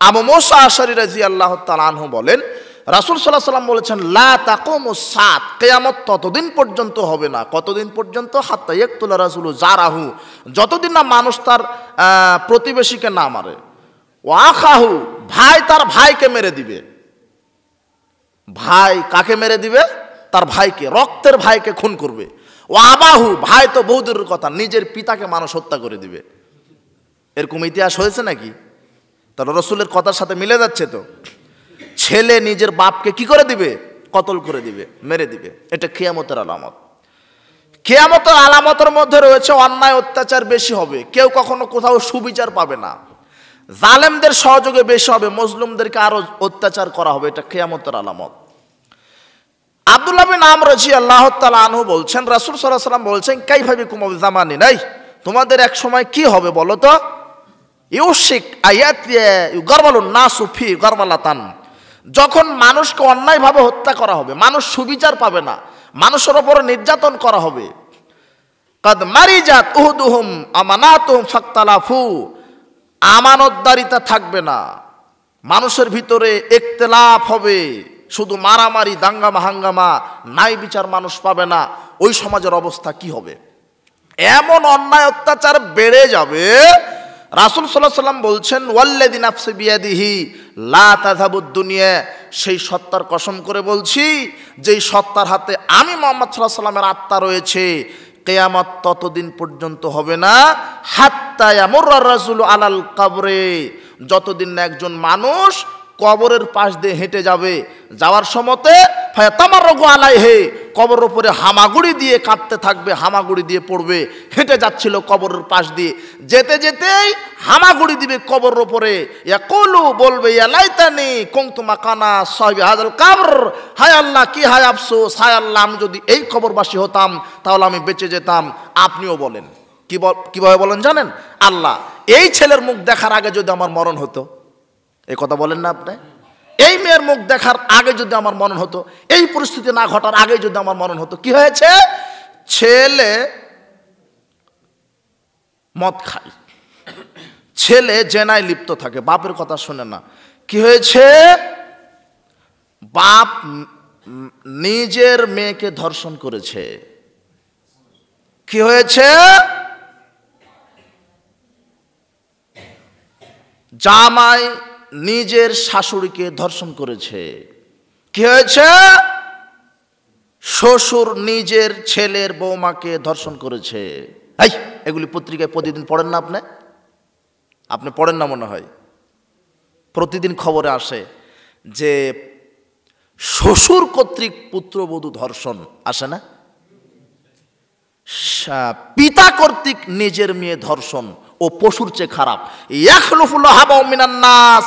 আবু মুসা আশআরী রাদিয়াল্লাহু তাআলা আনহু বলেন, রাসূল সাল্লাল্লাহু আলাইহি ওয়াসাল্লাম বলেছেন, লা তাকুমুস সাআত, কিয়ামত ততদিন পর্যন্ত হবে না। কতদিন পর্যন্ত? হাত্তা ইয়াকতুলা রাজুলু জারাহু, যতদিন না মানুষ তার প্রতিবেশীকে না মারে। ওয়া আখাহু, ভাই তার ভাইকে মেরে দিবে। ভাই কাকে মেরে দিবে? তার ভাইকে, রক্তের ভাইকে খুন করবে। ও আবাহু, ভাই তো বহু দূরের কথা, নিজের পিতাকে মানুষ হত্যা করে দিবে। এরকম ইতিহাস হয়েছে নাকি? তার রসুলের কথার সাথে মিলে যাচ্ছে তো। ছেলে নিজের বাপকে কি করে দিবে? কতল করে দিবে, মেরে দিবে। এটা কিয়ামতের আলামত। কিয়ামতের আলামতের মধ্যে রয়েছে অন্যায় অত্যাচার বেশি হবে, কেউ কখনো কোথাও সুবিচার পাবে না, জালেমদের সহযোগে বেশি হবে, মজলুমদেরকে আরো অত্যাচার করা হবে। এটা কিয়ামতের আলামত। আব্দুল্লাহ বিন আমর রাদিয়াল্লাহু তাআলা আনহু বলছেন, রাসূল সাল্লাল্লাহু আলাইহি ওয়াসাল্লাম বলছেন, কাইফা বিকুম জামানি, নাই তোমাদের এক সময় কি হবে বলো তো? ইউশিক আয়াতি ইউগারবালুন নাসু ফি গারবালাতান, যখন মানুষকে অন্যায়ভাবে হত্যা করা হবে, মানুষ সুবিচার পাবে না, মানুষের উপর নির্যাতন করা হবে। কাদ মারিজাত উহুদুহুম আমানাতুহুম ফাক্তালাফু, আমানতদারিতা থাকবে না, মানুষের ভিতরে ইখতিলাফ হবে, শুধু মারামারি, দাঙ্গামা হাঙ্গামা, ন্যায় বিচার মানুষ পাবে না। ওই সমাজের অবস্থা কি হবে? এমন অন্যায় অত্যাচার বেড়ে যাবে। রাসূল সাল্লাল্লাহু আলাইহি ওয়াসাল্লাম বলছেন, ওয়াল্লাযী নাফসি বিয়াদিহি লা তাযহাবুদ দুনিয়া, সেই সত্তার কসম করে বলছি যেই সত্তার হাতে আমি মুহাম্মদ সাল্লাল্লাহু আলাইহি ওয়াসাল্লামের আত্মা রয়েছে, কিয়ামত ততদিন পর্যন্ত হবে না হাত্তা ইয়ামুররা রাজুলু আলাল কবরে, যতদিন না একজন মানুষ কবরের পাশ দিয়ে হেঁটে যাবে, যাওয়ার সময়তে ফায়াতামাররু আলাইহি, কবরের উপরে হামাগুড়ি দিয়ে কাঁপতে থাকবে, হামাগুড়ি দিয়ে পড়বে। হেঁটে যাচ্ছিল কবরের পাশ দিয়ে, যেতে যেতেই হামাগুড়ি দিবে কবরের উপরে। ইয়াকুলু, বলবে, ইয়া লাইতানি কুনতু মাকানা সাহিবি হাযাল কবর, হায় আল্লাহ, কি হায় আফসোস, হায় আল্লাহ, আমি যদি এই কবরবাসী হতাম তাহলে আমি বেঁচে যেতাম। আপনিও বলেন, কিভাবে বলেন জানেন? আল্লাহ, এই ছেলের মুখ দেখার আগে যদি আমার মরণ হতো, এই কথা বলেন না আপনি? এই মেয়ের মুখ দেখার আগে যদি আমার মরণ হতো, এই পরিস্থিতি না ঘটার আগে যদি আমার মরণ হতো। কি হয়েছে? ছেলে মদ খায়, ছেলে জেনায় লিপ্ত থাকে, বাপের কথা শুনে না। কি হয়েছে? বাপ নিজের মেয়েকে ধর্ষণ করেছে। কি হয়েছে? জামাই নিজের শাশুড়িকে ধর্ষণ করেছে। কি হয়েছে? শ্বশুর নিজের ছেলের বৌমাকে ধর্ষণ করেছে। এই এগুলি পত্রিকায় প্রতিদিন পড়েন না আপনি? আপনি পড়েন না মনে হয়। প্রতিদিন খবরে আসে যে শ্বশুর কর্তৃক পুত্রবধূ ধর্ষণ, আসে না? পিতা কর্তৃক নিজের মেয়ে ধর্ষণ, ও পশুর চেয়ে খারাপ। ইয়াখলুফুল হাবা মিনান নাস,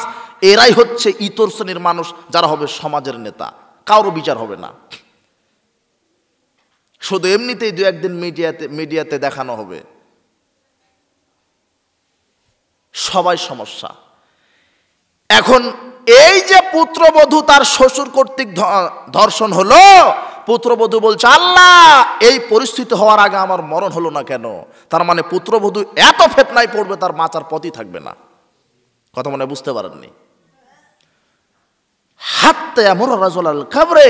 এরাই হচ্ছে ইতর শ্রেণীর মানুষ, যারা হবে সমাজের নেতা। কারো বিচার হবে না, শুধু এমনিতেই দু একদিন মিডিয়াতে দেখানো হবে। সবাই সমস্যা। এখন এই যে পুত্রবধূ তার শ্বশুর কর্তৃক ধর্ষণ হলো, পুত্রবধূ বলছে, আল্লাহ, এই পরিস্থিতি হওয়ার আগে আমার মরণ হলো না কেন? তার মানে পুত্রবধূ এত ফিতনায় পড়বে তার বাঁচার পথই থাকবে না। কথা মনে বুঝতে পারেননি? হাত্তা ইয়ামুররা রাজুলু আলাল কবরে,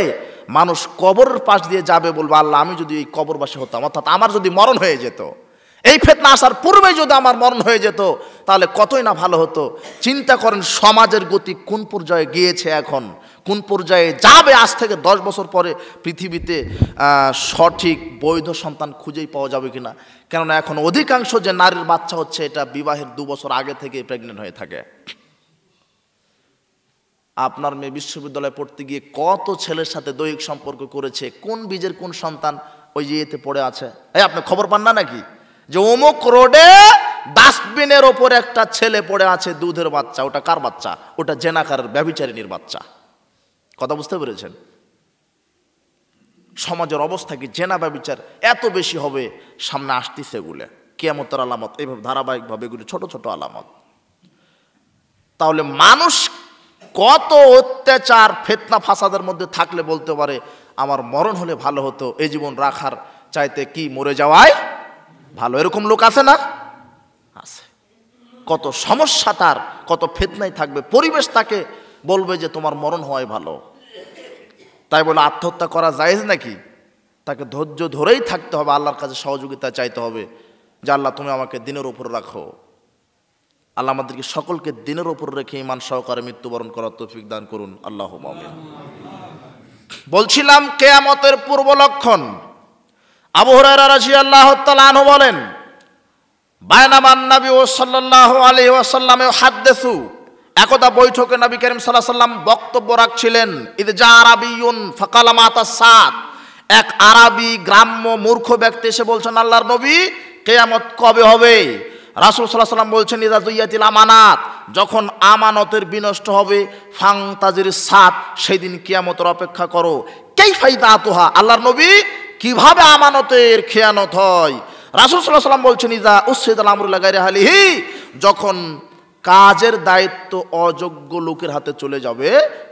মানুষ কবরের পাশ দিয়ে যাবে, বলবে, আল্লাহ, আমি যদি এই কবরবাসী হতাম, অর্থাৎ আমার যদি মরণ হয়ে যেত, এই ফিতনা আসার পূর্বে যদি আমার মরণ হয়ে যেত, তাহলে কতই না ভালো হতো। চিন্তা করেন সমাজের গতি কোন পর্যায়ে গিয়েছে, এখন কোন পর্যায়ে যাবে। আজ থেকে 10 বছর পরে পৃথিবীতে সঠিক বৈধ সন্তান খুঁজেই পাওয়া যাবে কিনা। কেননা এখন অধিকাংশ যে নারীর বাচ্চা হচ্ছে, এটা বিবাহের 2 বছর আগে থেকে প্রেগনেন্ট হয়ে থাকে। আপনার মেয়ে বিশ্ববিদ্যালয়ে পড়তে গিয়ে কত ছেলের সাথে দৈহিক সম্পর্ক করেছে, কোন বীজের কোন সন্তান ওই যে এতে পড়ে আছে। এই আপনি খবর পান না নাকি যে অমুক রোডে ডাস্টবিনের ওপর একটা ছেলে পড়ে আছে, দুধের বাচ্চা। ওটা কার বাচ্চা? ওটা জেনাকারের, ব্যভিচারিণীর বাচ্চা। কথা বুঝতে পেরেছেন? সমাজের অবস্থা কি? জেনা ব্যভিচার এত বেশি হবে, সামনে আসতেছে এগুলো কিয়ামতের আলামত। এইভাবে ধারাবাহিকভাবে এগুলো ছোট ছোট আলামত। তাহলে মানুষ কত অত্যাচার ফিতনা ফাসাদের মধ্যে থাকলে বলতে পারে আমার মরণ হলে ভালো হতো, এই জীবন রাখার চাইতে কি মরে যাওয়াই ভালো। এরকম লোক আছে না? আছে। কত সমস্যা তার, কত ফিতনায় থাকবে, পরিবেশ তাকে বলবে যে তোমার মরণ হওয়াই ভালো। তাই বলে আত্মহত্যা করা জায়েজ নাকি? তাকে ধৈর্য ধরেই থাকতে হবে, আল্লাহর কাছে সহযোগিতা চাইতে হবে যে আল্লাহ তুমি আমাকে দিনের উপর রাখো। আল্লাহ আমাদেরকে সকলকে দিনের উপর রেখে ঈমান সহকারে মৃত্যুবরণ করার তৌফিক দান করুন, আল্লাহুম্মা আমিন। বলছিলাম কিয়ামতের পূর্ব লক্ষণ। আবু হুরায়রা রাদিয়াল্লাহু তাআলা আনহু বলেন, বায়নামান নবী সাল্লাল্লাহু আলাইহি ওয়াসাল্লাম ইউহাদ্দিসু, একদা বৈঠকে নবী করিম সাল্লাল্লাহু আলাইহি ওয়াসাল্লাম বক্তব্য রাখছিলেন। ইদ জা আরাবিয়ুন ফাকালা মাতাস সাত, এক আরবি গ্রাম্য মূর্খ ব্যক্তি এসে বলছেন, আল্লাহর নবী কিয়ামত কবে হবে? রাসূল সাল্লাল্লাহু আলাইহি ওয়াসাল্লাম বলছেন, ইযা যুইয়াতিল আমানাত, যখন আমানতের বিনষ্ট হবে, ফাংতাজির সাত, সেই দিন কিয়ামতের অপেক্ষা করো। কাইফা ইদাতুহা, আল্লাহর নবী কিভাবে আমানতের খেয়ানত হয়? রাসূল সাল্লাল্লাহু আলাইহি ওয়াসাল্লাম বলছেন, ইযা উসিদাল আমরু ইলা গায়রি আহলিহি, যখন কাজের দায়িত্ব অযোগ্য লোকের হাতে চলে যাবে,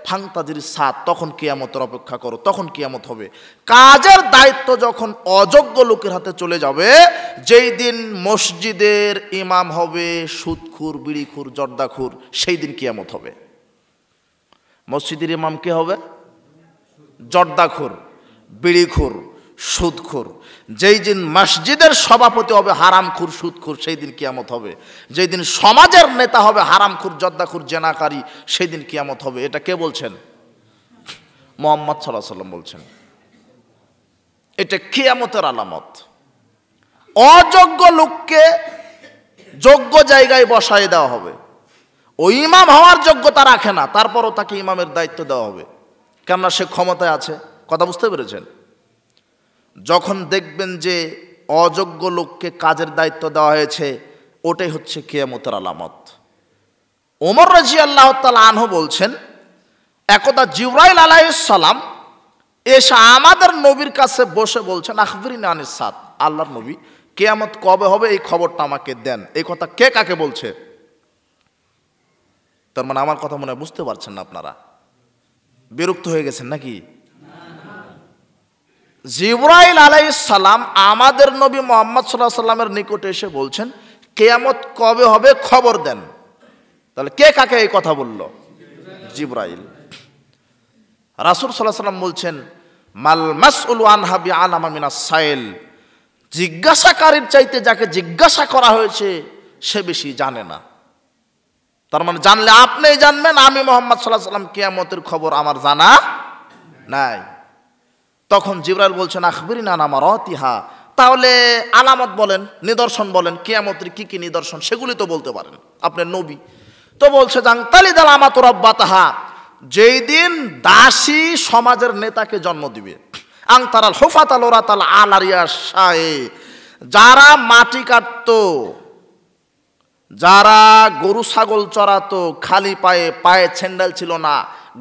ফাংতাজির সাত, তখন কিয়ামতের অপেক্ষা করো, তখন কিয়ামত হবে। কাজের দায়িত্ব যখন অযোগ্য লোকের হাতে চলে যাবে, যেই দিন মসজিদের ইমাম হবে সুদখুর, বিড়িখুর, জর্দাখুর, সেই দিন কিয়ামত হবে। মসজিদের ইমাম কে হবে? জর্দাখুর, বিড়িখুর, সুদখুর। যেই দিন মসজিদের সভাপতি হবে হারামখুর, সুদখুর, সেই দিন কিয়ামত হবে। যেই দিন সমাজের নেতা হবে হারামখুর, জর্দাখুর, জেনাকারী, সেই দিন কিয়ামত হবে। এটা কে বলছেন? মুহাম্মদ সাল্লাল্লাহু আলাইহি ওয়াসাল্লাম বলছেন। এটা কিয়ামতের আলামত। অযোগ্য লোককে যোগ্য জায়গায় বসায় দেওয়া হবে। ওই ইমাম হওয়ার যোগ্যতা রাখে না, তারপরও তাকে ইমামের দায়িত্ব দেওয়া হবে, কেননা সে ক্ষমতায় আছে। কথা বুঝতে পেরেছেন? যখন দেখবেন যে অযোগ্য লোককে কাজের দায়িত্ব দেওয়া হয়েছে, ওটাই হচ্ছে কিয়ামতের আলামত। ওমর রাদিয়াল্লাহু তাআলা আনহু বলছেন, একদা জিবরাইল আলাইহিস সালাম এসে আমাদের নবীর কাছে বসে বলছেন, আখবিরনি আনিস সাত, আল্লাহর নবী কিয়ামত কবে হবে এই খবরটা আমাকে দেন। এই কথা কে কাকে বলছে? তার মানে আমার কথা মনে হয় বুঝতে পারছেন না আপনারা? বিরক্ত হয়ে গেছেন নাকি? জিবরাইল আলাইহিস সালাম আমাদের নবী মুহাম্মদ সাল্লাল্লাহু আলাইহি ওয়াসাল্লামের নিকটে এসে বলছেন, কিয়ামত কবে হবে খবর দেন। তাহলে কে কাকে এই কথা বলল? জিবরাইল। রাসূল সাল্লাল্লাহু আলাইহি ওয়াসাল্লাম বলছেন, মাল মাসউলু আনহা বিআলামা মিনাস সাইল, জিজ্ঞাসাকারীর চাইতে যাকে জিজ্ঞাসা করা হয়েছে সে বেশি জানে না। তার মানে জানলে আপনিই জানবেন, আমি মুহাম্মদ সাল্লাল্লাহু আলাইহি ওয়াসাল্লাম কিয়ামতের খবর আমার জানা নাই। তখন জিবরাইল বলছেন, আখবিরনা আন আমারাতিহা, তাহলে আলামত বলেন, নিদর্শন বলেন, কিয়ামতের কি কি নিদর্শন সেগুলি তো বলতে পারেন, আপনি নবী। তো বলছে, জাংতালিদ আলামাতু রাব্বাতাহা, যেই দিন দাসী সমাজের নেতাকে জন্ম দিবে। আংতারাল হুফাতাল ওরাতাল আলারিয়া শায়ে, যারা মাটি কাটতো, যারা গরু ছাগল চড়াতো, খালি পায়ে, পায়ে স্যান্ডেল ছিল না,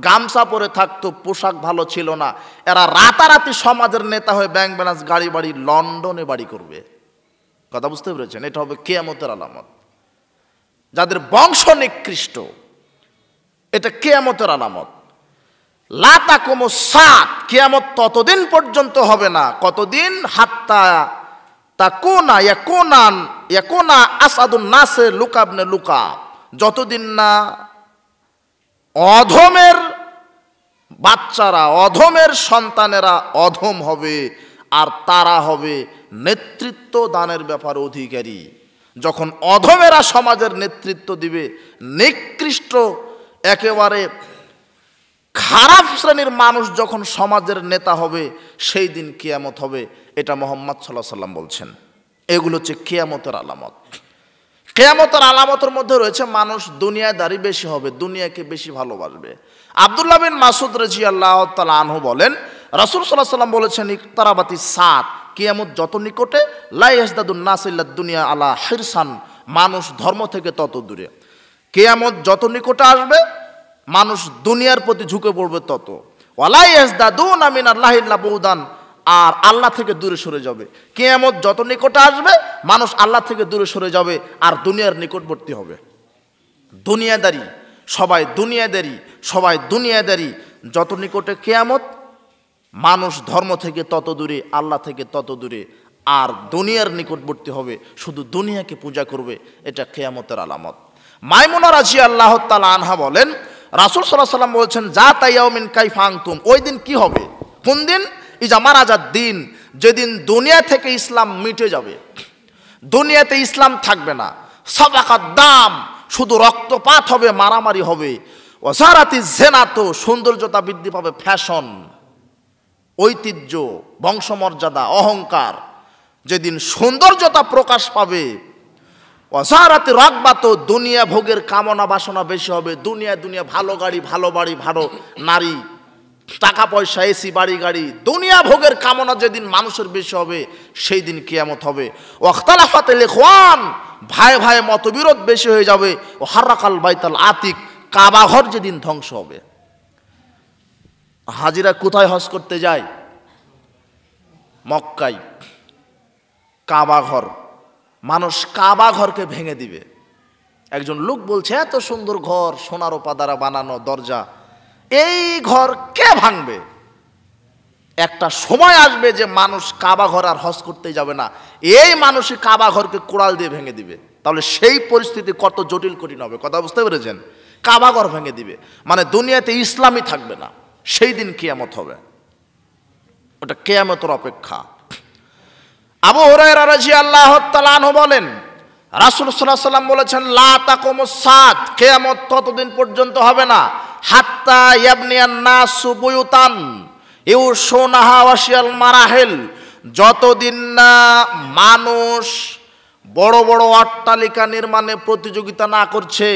গামছা পরে থাকতো, পোশাক ভালো ছিল না, এরা রাতারাতি সমাজের নেতা হয়ে ব্যাংক ব্যালেন্স, গাড়ি বাড়ি, লন্ডনে বাড়ি করবে। কথা বুঝতে পেরেছেন? এটা হবে কিয়ামতের আলামত। যাদের বংশ নিকৃষ্ট, এটা কিয়ামতের আলামত। লা তাকুমুস সাত, কিয়ামত ততদিন পর্যন্ত হবে না। কতদিন? হাত্তা তাকুনা ইয়াকুনা আসাদুন নাসে লুকা ইবনে লুকা, যতদিন না অধমের বাচ্চারা, অধমের সন্তানেরা অধম হবে, আর তারা হবে নেতৃত্ব দানের ব্যাপারে অধিকারী। যখন অধমেরা সমাজের নেতৃত্ব দিবে, নিকৃষ্ট একেবারে খারাপ শ্রেণীর মানুষ যখন সমাজের নেতা হবে, সেই দিন কিয়ামত হবে। এটা মুহাম্মদ সাল্লাল্লাহু আলাইহি ওয়াসাল্লাম বলছেন। এগুলো হচ্ছে কিয়ামতের আলামত। কিয়ামতের আলামতের মধ্যে রয়েছে মানুষ দুনিয়াদারি বেশি হবে, দুনিয়াকে বেশি ভালোবাসবে। আব্দুল্লাহ বিন মাসউদ রাদিয়াল্লাহু তাআলা আনহু বলেন, রাসূল সাল্লাল্লাহু আলাইহি ওয়াসাল্লাম বলেছেন, ইকতারাবাতিস সাত, কিয়ামত যত নিকটে, লা ইয়াজদাদুন নাস ইল্লা দুনিয়া আলা হিরসান, মানুষ ধর্ম থেকে তত দূরে। কিয়ামত যত নিকটে আসবে, মানুষ দুনিয়ার প্রতি ঝুঁকে পড়বে তত। ওয়ালা ইয়াজদাদুনা মিনাল্লাহি ইল্লা বুদান, আর আল্লাহ থেকে দূরে সরে যাবে। কিয়ামত যত নিকটে আসবে, মানুষ আল্লাহ থেকে দূরে সরে যাবে আর দুনিয়ার নিকটবর্তী হবে। দুনিয়াদারি, সবাই দুনিয়াদারি, সবাই দুনিয়াদারি। যত নিকটে কিয়ামত, মানুষ ধর্ম থেকে তত দূরে, আল্লাহ থেকে তত দূরে, আর দুনিয়ার নিকটবর্তী হবে, শুধু দুনিয়াকে পূজা করবে। এটা কিয়ামতের আলামত। মাইমুনা রাদিয়াল্লাহু তাআলা আনহা বলেন, রাসূল সাল্লাল্লাহু আলাইহি ওয়াসাল্লাম বলছেন, জাতা ইয়াউমিন কাইফা আনতুম, ওই দিন কি হবে? কোন দিন? ইজা মারাজাদ দিন, যেদিন দুনিয়া থেকে ইসলাম মিটে যাবে, দুনিয়াতে ইসলাম থাকবে না। সাদাকাত দাম, শুধু রক্তপাত হবে, মারামারি হবে। ওয়াজারাতি জেনাতো, সৌন্দর্যতা বৃদ্ধি পাবে, ফ্যাশন, ঐতিহ্য, বংশমর্যাদা, অহংকার, যেদিন সৌন্দর্যতা প্রকাশ পাবে। ওয়াজারাতি রাগবাতো, দুনিয়া ভোগের কামনা বাসনা বেশি হবে, দুনিয়া ভালো গাড়ি, ভালো বাড়ি, ভালো নারী, টাকা পয়সা, এসি বাড়ি গাড়ি, দুনিয়া ভোগের কামনা যেদিন মানুষের বেশি হবে, সেই দিন কিয়ামত হবে। ওয়াখতালাফাতিল ইখওয়ান, ভাই ভাই মতবিরোধ বেশি হয়ে যাবে। ও হারাকাল বাইতাল আতিক, কাবা ঘর যেদিন ধ্বংস হবে। হাজিরা কোথায় হজ করতে যায়? মক্কায়। কাবা ঘর, মানুষ কাবা ঘরকে ভেঙে দিবে। একজন লোক বলছে, এত সুন্দর ঘর, সোনার রূপা দ্বারা বানানো দরজা, এই ঘর কে ভাঙবে? একটা সময় আসবে যে মানুষ কাবা ঘর আর হজ করতে যাবে না, এই মানুষই কাবা ঘরকে কোড়াল দিয়ে ভেঙে দিবে। তাহলে সেই পরিস্থিতি কত জটিল কঠিন হবে, কথা বুঝতে পেরেছেন? কাবা ঘর ভেঙে দিবে মানে দুনিয়াতে ইসলামই থাকবে না, সেই দিন কিয়ামত হবে। ওটা কিয়ামতের অপেক্ষা। আবু হুরায়রা রাদিয়াল্লাহু তাআলা আনহু বলেন, রাসূল সাল্লাল্লাহু আলাইহি ওয়াসাল্লাম বলেছেন, লা তাকুমুস সাত, কিয়ামত ততদিন পর্যন্ত হবে না, হাত্তা ইয়াবনিয়ান নাসু বুয়ুতান ইউশুনাহা ওয়াশিয়াল মারাহিল, যতদিন না মানুষ বড় বড় অট্টালিকা নির্মাণে প্রতিযোগিতা না করছে,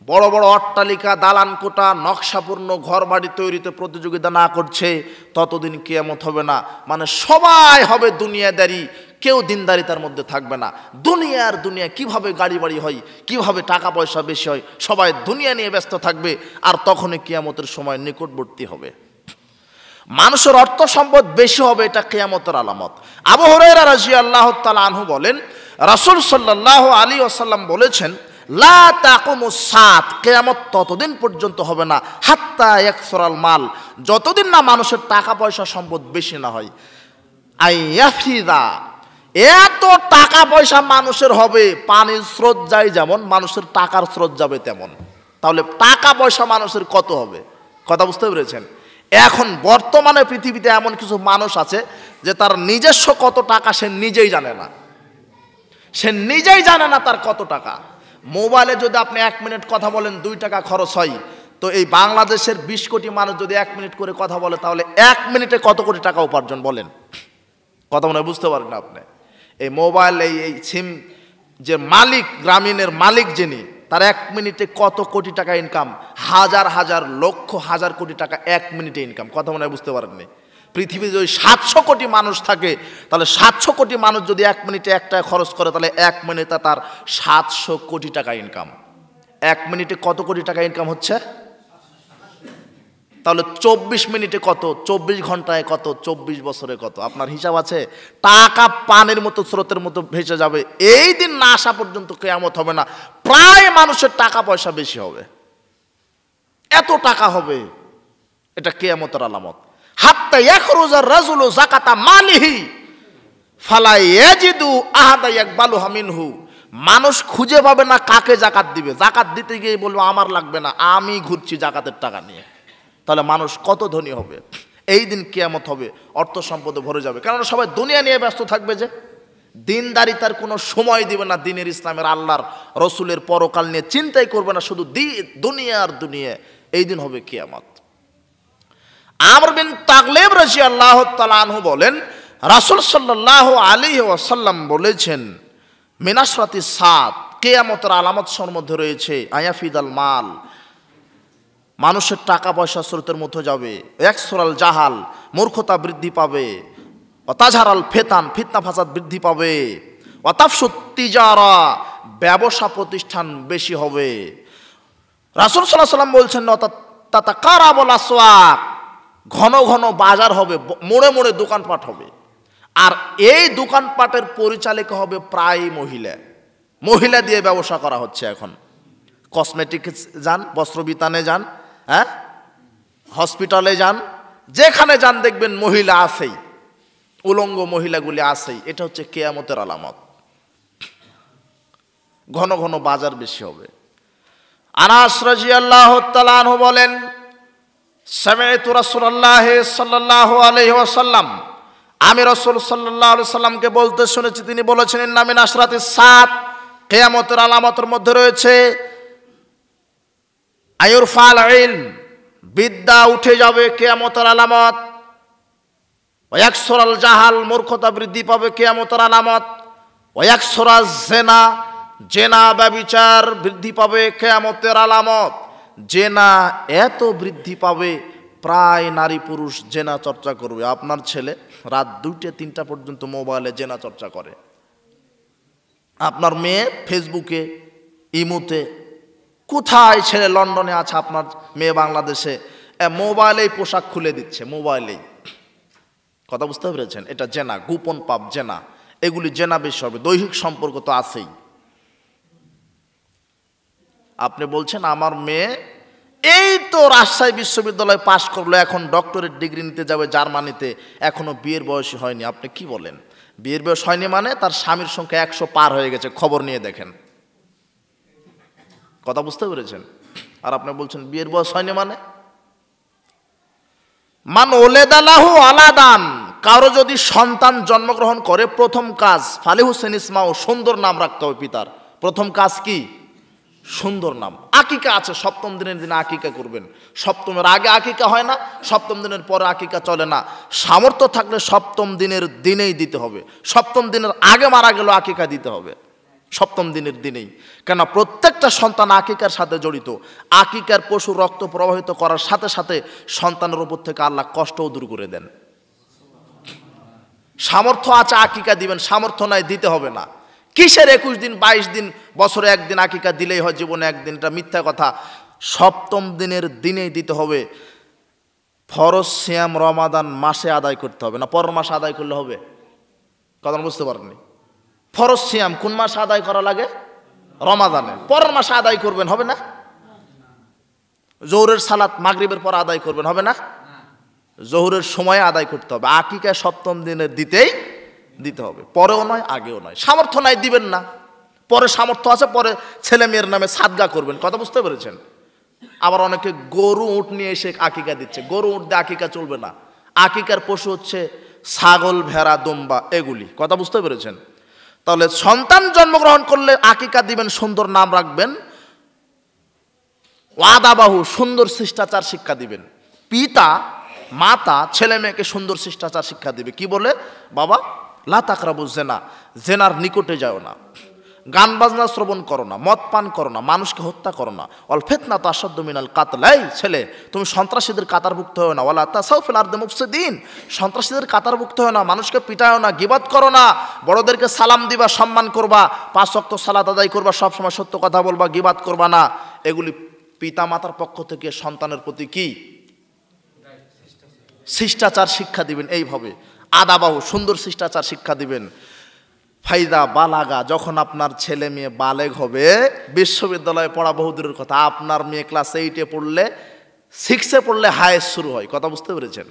বড় বড় অট্টালিকা, দালান কোঠা, নকশাপূর্ণ ঘর বাড়ি তৈরিতে প্রতিযোগিতা না করছে, ততদিন কিয়ামত হবে না। মানে সবাই হবে দুনিয়াদারি, কেউ দিনদারিতার মধ্যে থাকবে না। দুনিয়া কিভাবে গাড়ি বাড়ি হয়, কিভাবে টাকা পয়সা বেশি হয়, সবাই দুনিয়া নিয়ে ব্যস্ত থাকবে। আর তখনই কিয়ামতের সময় নিকটবর্তী হবে, মানুষের অর্থ সম্পদ বেশি হবে, এটা কিয়ামতের আলামত। আবু হুরায়রা রাদিয়াল্লাহু তাআলা আনহু বলেন, রাসূল সাল্লাল্লাহু আলাইহি ওয়াসাল্লাম বলেছেন, লা তাকুমুস সাত, কিয়ামত ততদিন পর্যন্ত হবে না, হাত্তা ইয়াকসুরাল মাল, যতদিন না মানুষের টাকা পয়সা সম্পদ বেশি না হয়। আইয়াফিদা, এত টাকা পয়সা মানুষের হবে, পানির স্রোত যায় যেমন, মানুষের টাকার স্রোত যাবে তেমন। তাহলে টাকা পয়সা মানুষের কত হবে, কথা বুঝতে পেরেছেন? এখন বর্তমানে পৃথিবীতে এমন কিছু মানুষ আছে যে তার নিজস্ব কত টাকা সে নিজেই জানে না, সে নিজেই জানে না তার কত টাকা। মোবাইলে যদি আপনি 1 মিনিট কথা বলেন 2 টাকা খরচ হয়, তো এই বাংলাদেশের 20 কোটি মানুষ যদি 1 মিনিট করে কথা বলে, তাহলে 1 মিনিটে কত কোটি টাকা উপার্জন বলেন? কথা মনে বুঝতে পারেন না আপনি? এই মোবাইল, এই সিম যে মালিক, গ্রামীণের মালিক যিনি, তার 1 মিনিটে কত কোটি টাকা ইনকাম, হাজার হাজার লক্ষ হাজার কোটি টাকা 1 মিনিটে ইনকাম। কথা মনে বুঝতে পারেননি? পৃথিবীতে যদি 700 কোটি মানুষ থাকে, তাহলে 700 কোটি মানুষ যদি 1 মিনিটে 1 টাকা খরচ করে, তাহলে 1 মিনিটে তার 700 কোটি টাকা ইনকাম। 1 মিনিটে কত কোটি টাকা ইনকাম হচ্ছে? তাহলে 24 মিনিটে কত, 24 ঘন্টায় কত, 24 বছরে কত? আপনার হিসাব আছে? টাকা পানির মতো, স্রোতের মতো ভেসে যাবে। এই দিন না আসা পর্যন্ত কিয়ামত হবে না। প্রায় মানুষের টাকা পয়সা বেশি হবে, এত টাকা হবে, এটা কিয়ামতের আলামত। হাত্তা ইয়াখরুজার রাজুলু যাকাতা মালিহি ফালা ইয়াজিদু আহাদা ইয়াকবালুহা মিনহু, মানুষ খুঁজে পাবে না কাকে জাকাত দিবে। জাকাত দিতে গিয়ে বলবো আমার লাগবে না, আমি ঘুরছি জাকাতের টাকা নিয়ে। তাহলে মানুষ কত ধনী হবে? এই দিন কিয়ামত হবে, অর্থ সম্পদে ভরে যাবে, কারণ সবাই দুনিয়া নিয়ে ব্যস্ত থাকবে। যে দিনদারিতার কোনো সময় দিবে না, দিনের, ইসলামের, আল্লাহর রসুলের পরকাল নিয়ে চিন্তাই করবে না, শুধু দুনিয়া আর দুনিয়া। এই দিন হবে কিয়ামত। আমর বিন তাগলিব রাদিয়াল্লাহু তাআলা আনহু বলেন, রাসূল সাল্লাল্লাহু আলাইহি ওয়াসাল্লাম বলেছেন, মিনাশরাতি সাত, কিয়ামতের আলামতের মধ্যে রয়েছে আয়াফিদাল মাল, মানুষের টাকা পয়সা স্রোতের মধ্যে যাবে। একসরাল জাহাল, মূর্খতা বৃদ্ধি পাবে। অতাঝারাল ফেতান, ফিতনা ফাসাদ বৃদ্ধি পাবে। অতাফসুত তিজারা, ব্যবসা প্রতিষ্ঠান বেশি হবে। রাসূল সাল্লাল্লাহু আলাইহি ওয়াসাল্লাম বলছেন, তাতাকারাবুল আসওয়াক, ঘন ঘন বাজার হবে, মোড়ে মোড়ে দোকানপাট হবে। আর এই দোকানপাটের পরিচালিকা হবে প্রায় মহিলা। মহিলা দিয়ে ব্যবসা করা হচ্ছে এখন। কসমেটিক্স যান, বস্ত্রবিতানে যান, হ্যাঁ, হসপিটালে যান, যেখানে যান দেখবেন মহিলা আছেই, উলঙ্গ মহিলাগুলি আছেই। এটা হচ্ছে কিয়ামতের আলামত। ঘন ঘন বাজার বেশি হবে। আনাস রাদিয়াল্লাহু তাআলা আনহু বলেন, সামি'তু রাসূলুল্লাহ সাল্লাল্লাহু আলাইহি ওয়াসাল্লাম, আমি রাসূল সাল্লাল্লাহু আলাইহি ওয়াসাল্লামকে বলতে শুনেছি, তিনি বলেছেন, ইন্না মিন আশরাতিস সাআত, কিয়ামতের আলামতের মধ্যে রয়েছে আয়ুরফাল ইলম, বিদ্যা উঠে যাবে কিয়ামতের আলামত, ওয়ায়াকসুরাল জাহাল, মূর্খতা বৃদ্ধি পাবে কিয়ামতের আলামত, ওয়ায়াকসুরাজ জিনা, জেনা ব্যভিচার বৃদ্ধি পাবে কিয়ামতের আলামত। জেনা এত বৃদ্ধি পাবে, প্রায় নারী পুরুষ জেনা চর্চা করবে। আপনার ছেলে রাত 2টা-3টা পর্যন্ত মোবাইলে জেনা চর্চা করে, আপনার মেয়ে ফেসবুকে, ইমুতে, কোথায় ছেলে লন্ডনে আছে, আপনার মেয়ে বাংলাদেশে, মোবাইলেই পোশাক খুলে দিচ্ছে, মোবাইলেই। কথা বুঝতে পেরেছেন? এটা জেনা, গোপন পাপ জেনা, এগুলি জেনা বেশি হবে। দৈহিক সম্পর্ক তো আছেই। আপনি বলছেন আমার মেয়ে এই তো রাজশাহী বিশ্ববিদ্যালয় পাশ করলো, এখন ডক্টরেট ডিগ্রি নিতে যাবে জার্মানিতে, এখনো বিয়ের বয়স হয়নি। আপনি কি বলেন? বিয়ের বয়স হয়নি মানে তার স্বামীর সংখ্যা 100 পার হয়ে গেছে, খবর নিয়ে দেখেন। কথা বুঝতে পেরেছেন? আর আপনি বলছেন বিয়ের বয়স হয়নি মানে? মান ওলেদালাহু আলাদান, কারো যদি সন্তান জন্মগ্রহণ করে, প্রথম কাজ ফালিহু হোসেন ইসমাও, সুন্দর নাম রাখতে হবে পিতার। প্রথম কাজ কি? সুন্দর নাম। আকিকা আছে, 7ম দিনের দিনে আকিকা করবেন। 7মের আগে আকিকা হয় না, 7ম দিনের পরে আকিকা চলে না। সামর্থ্য থাকলে 7ম দিনের দিনেই দিতে হবে। 7ম দিনের আগে মারা গেল আকিকা দিতে হবে 7ম দিনের দিনেই। কেন? প্রত্যেকটা সন্তান আকিকার সাথে জড়িত। আকিকার পশু রক্ত প্রবাহিত করার সাথে সাথে সন্তানের উপর থেকে আল্লাহ কষ্টও দূর করে দেন। সামর্থ্য আছে আকিকা দিবেন, সামর্থ্য নাই দিতে হবে না। কিসের 21 দিন 22 দিন, বছরে একদিন আকিকা দিলেই হয়, জীবনে একদিন, এটা মিথ্যা কথা। 7ম দিনের দিনেই দিতে হবে। ফরজ সিয়াম রমাদান মাসে আদায় করতে হবে না, পরের মাসে আদায় করলে হবে? কথা বুঝতে পারেননি? ফরজ সিয়াম কোন মাসে আদায় করা লাগে? রমাদানে। পরের মাসে আদায় করবেন, হবে না? জোহরের সালাত মাগরিবের পর আদায় করবেন, হবে না? জোহরের সময়ে আদায় করতে হবে। আকিকা 7ম দিনের দিতে হবে, পরেও নয় আগেও নয়। সামর্থ্য নাই দিবেন না, পরে সামর্থ্য আছে, পরে ছেলে মেয়ের নামে সাদগা করবেন। কথা বুঝতে পেরেছেন? আবার অনেকে গরু উট নিয়ে এসে আকিকা দিচ্ছে, গরু উট দিয়ে আকিকা চলবে না। আকিকার পশু হচ্ছে ছাগল, ভেড়া, দুম্বা, এগুলি। কথা বুঝতে পেরেছেন? তাহলে সন্তান জন্মগ্রহণ করলে আকিকা দিবেন, সুন্দর নাম রাখবেন। ওয়াদাবাহু, সুন্দর শিষ্টাচার শিক্ষা দিবেন। পিতা মাতা ছেলে মেয়েকে সুন্দর শিষ্টাচার শিক্ষা দিবে। কি বলে? বাবা লা তাকরাবু জেনা, জেনার নিকটে যাও না, গান বাজনা শ্রবণ করো না, মদ পান করো না, মানুষকে হত্যা করো না। অল ফিতনা তো আসাদ্দু মিনাল কাতল, এই ছেলে তুমি সন্ত্রাসীদের কাতারভুক্ত হও না। ওয়ালা তাসাউ ফিল আরদি মুফসিদিন, সন্ত্রাসীদের কাতারভুক্ত হও না, মানুষকে পিটাও না, গীবত করো না, বড়দেরকে সালাম দিবা, সম্মান করবা, 5 ওয়াক্ত সালাত আদায় করবা, সবসময় সত্য কথা বলবা, গীবত করবা না। এগুলি পিতা মাতার পক্ষ থেকে সন্তানের প্রতি কি শিষ্টাচার শিক্ষা দিবেন। এইভাবে আদাবাহু, সুন্দর শিষ্টাচার শিক্ষা দিবেন। ফাইদা বালাগা, যখন আপনার ছেলে মেয়ে বালেগ হবে, বিশ্ববিদ্যালয়ে পড়া বহুদূরের কথা, আপনার মেয়ে ক্লাস 8-এ পড়লে, 6-এ পড়লে হায়েস্ট শুরু হয়। কথা বুঝতে পেরেছেন?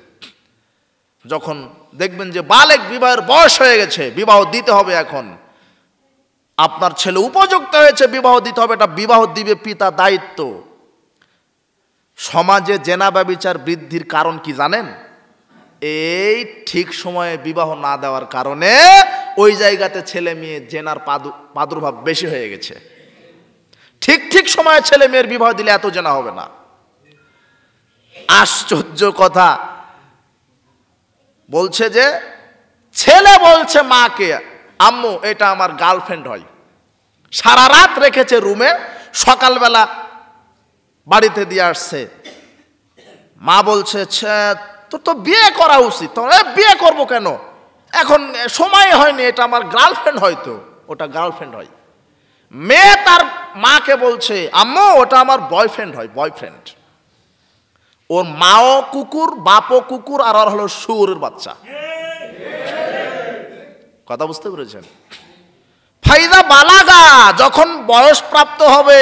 যখন দেখবেন যে বালেগ, বিবাহের বয়স হয়ে গেছে, বিবাহ দিতে হবে, এখন আপনার ছেলে উপযুক্ত হয়েছে, বিবাহ দিতে হবে, এটা বিবাহ দিবে পিতা, দায়িত্ব। সমাজে জেনা ব্যভিচার বৃদ্ধির কারণ কি জানেন? এই ঠিক সময়ে বিবাহ না দেওয়ার কারণে ওই জায়গাতে ছেলে মেয়ে জেনার প্রাদুর্ভাব বেশি হয়ে গেছে। ঠিক সময়ে ছেলে মেয়ের বিবাহ দিলে এত জেনা হবে না। আশ্চর্য কথা, বলছে যে ছেলে বলছে মাকে, আম্মু এটা আমার গার্লফ্রেন্ড হয়, সারা রাত রেখেছে রুমে, সকালবেলা বাড়িতে দিয়ে আসছে। মা বলছে তোর তো বিয়ে করা উচিত। বিয়ে করবো কেন, এখন সময় হয়নি, এটা আমার গার্লফ্রেন্ড, হয়তো ওটা গার্লফ্রেন্ড হয়। মেয়ে তার মাকে বলছে আম্মু ওটা আমার বয়ফ্রেন্ড হয়, বয়ফ্রেন্ড। ওর মাও কুকুর, বাপও কুকুর, আর হলো শুয়োরের বাচ্চা। কথা বুঝতে পেরেছেন? ফাইদা বালাগা, যখন বয়স প্রাপ্ত হবে,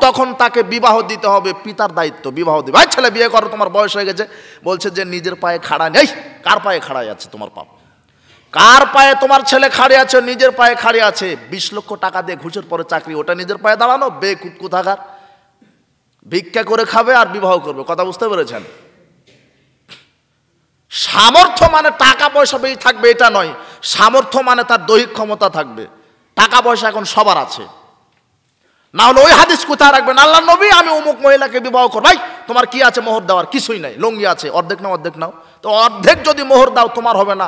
তখন তাকে বিবাহ দিতে হবে, পিতার দায়িত্ব বিবাহ দিবে। ভাই ছেলে বিয়ে করো, তোমার বয়স হয়ে গেছে। বলছে যে নিজের পায়ে খাড়া নেই, কার পায়ে খাড়াই আছে তোমার বাপ? কার পায়ে তোমার ছেলে খাড়ে আছে? নিজের পায়ে খাড়ে আছে। 20 লক্ষ টাকা দিয়ে ঘুষের পরে চাকরি, ওটা নিজের পায়ে দাঁড়ানো? বেকুত কোথাকার। ভিক্ষা করে খাবে আর বিবাহ করবে। কথা বুঝতে পেরেছেন? সামর্থ্য মানে টাকা পয়সা বেশি থাকবে এটা নয়, সামর্থ্য মানে তার দৈহিক ক্ষমতা থাকবে। টাকা পয়সা এখন সবার আছে, না হলে ওই হাদিস কোথায় রাখবেন? আল্লাহ নবী আমি অমুক মহিলাকে বিবাহ করব। ভাই তোমার কি আছে মোহর দেওয়ার? কিছুই নাই, লঙ্গি আছে, অর্ধেক নাও অর্ধেক নাও। তো অর্ধেক যদি মোহর দাও তোমার হবে না,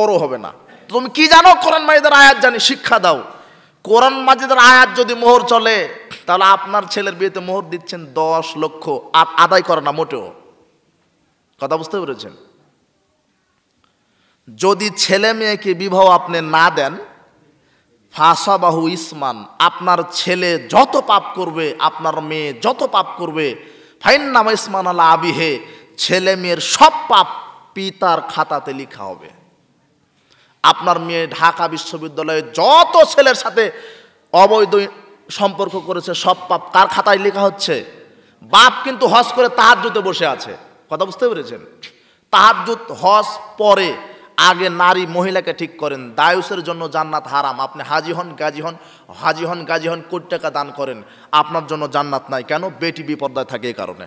ওরও হবে না। তুমি কি জানো? কোরআন মাজিদের আয়াত জানি, শিক্ষা দাও। কোরআন মাজিদের আয়াত যদি মোহর চলে, তাহলে আপনার ছেলের বিয়েতে মোহর দিচ্ছেন 10 লক্ষ, আর আদায় করে না মোটেও। কথা বুঝতে পেরেছেন? যদি ছেলে মেয়েকে বিবাহ আপনি না দেন, ফাসাবাহু ইসমান, আপনার ছেলে যত পাপ করবে, আপনার মেয়ে যত পাপ করবে, ফাইন্নামা ইসমান আলা আবিহে, ছেলে মেয়ের সব পাপ পিতার খাতাতে লেখা হবে। আপনার মেয়ে ঢাকা বিশ্ববিদ্যালয়ে যত ছেলের সাথে অবৈধ সম্পর্ক করেছে, সব পাপ কার খাতায় লেখা হচ্ছে? বাপ কিন্তু হজ করে তাহাজ্জুদে বসে আছে। কথা বুঝতে পেরেছেন? তাহাজ্জুদ হজ পরে, আগে নারী মহিলাকে ঠিক করেন। দায়ুসের জন্য জান্নাত হারাম। আপনি হাজি হন গাজী হন, কোটি টাকা দান করেন, আপনার জন্য জান্নাত নাই। কেন? বেটি বিপর্দায় থাকে এই কারণে।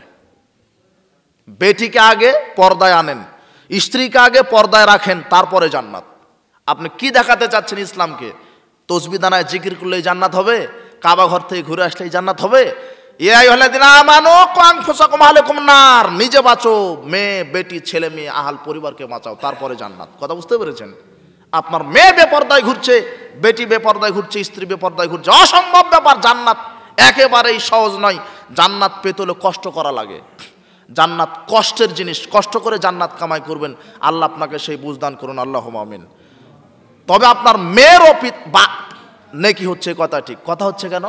বেটিকে আগে পর্দায় আনেন, স্ত্রীকে আগে পর্দায় রাখেন, তারপরে জান্নাত। আপনি কি দেখাতে চাচ্ছেন ইসলামকে? তসবিহ দানায় জিকির করলেই জান্নাত হবে? কাবা ঘর থেকে ঘুরে আসলেই জান্নাত হবে? নিজে বাঁচো, মেয়ে বেটি ছেলে মেয়ে আহাল পরিবারকে বাঁচাও, তারপরে জান্নাত। কথা বুঝতে পেরেছেন? আপনার মেয়ে বেপর্দায় ঘুরছে, বেটি বেপর্দায় ঘুরছে, স্ত্রী বেপর্দায় ঘুরছে, অসম্ভব ব্যাপার। জান্নাত একেবারেই সহজ নয়। জান্নাত পেতে হলে কষ্ট করা লাগে। জান্নাত কষ্টের জিনিস, কষ্ট করে জান্নাত কামাই করবেন। আল্লাহ আপনাকে সেই বুঝদান করুন, আল্লাহুম্মা আমিন। তবে আপনার মেয়েরও নেকি হচ্ছে, কথা ঠিক। কথা হচ্ছে কেন?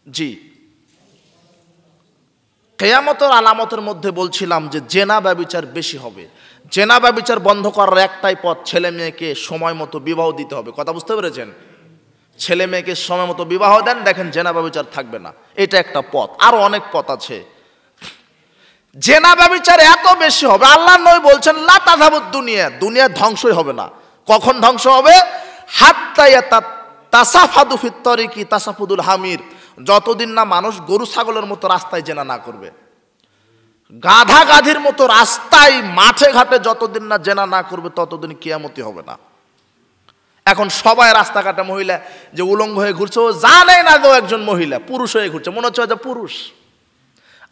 জি, কিয়ামতের আলামতের মধ্যে বলছিলাম যে জেনা ব্যভিচার বেশি হবে। জেনা ব্যভিচার বন্ধ করার একটাই পথ, ছেলে মেয়েকে সময় মতো বিবাহ দিতে হবে। কথা বুঝতে পেরেছেন? ছেলে মেয়েকে সময় মতো বিবাহ দেন, দেখেন জেনা ব্যভিচার থাকবে না। এটা একটা পথ, আরো অনেক পথ আছে। জেনা ব্যভিচার এত বেশি হবে, আল্লাহ নবী বলছেন লা তাযহাবুদ দুনিয়া, দুনিয়া ধ্বংসই হবে না। কখন ধ্বংস হবে? হাত্তা তাসাফাদু ফিত তরিকি তাসাফুদুল হামির, যতদিন না মানুষ গরু ছাগলের মতো রাস্তায় জেনা না করবে, গাধা গাধির মতো রাস্তায় মাঠে ঘাটে যতদিন না জেনা না করবে, ততদিন কিয়ামতি হবে না। এখন সবাই রাস্তাঘাটে মহিলা যে উলঙ্গ হয়ে ঘুরছে, ও জানে না যে একজন মহিলা, পুরুষ হয়ে ঘুরছে, মনে হচ্ছে যে পুরুষ।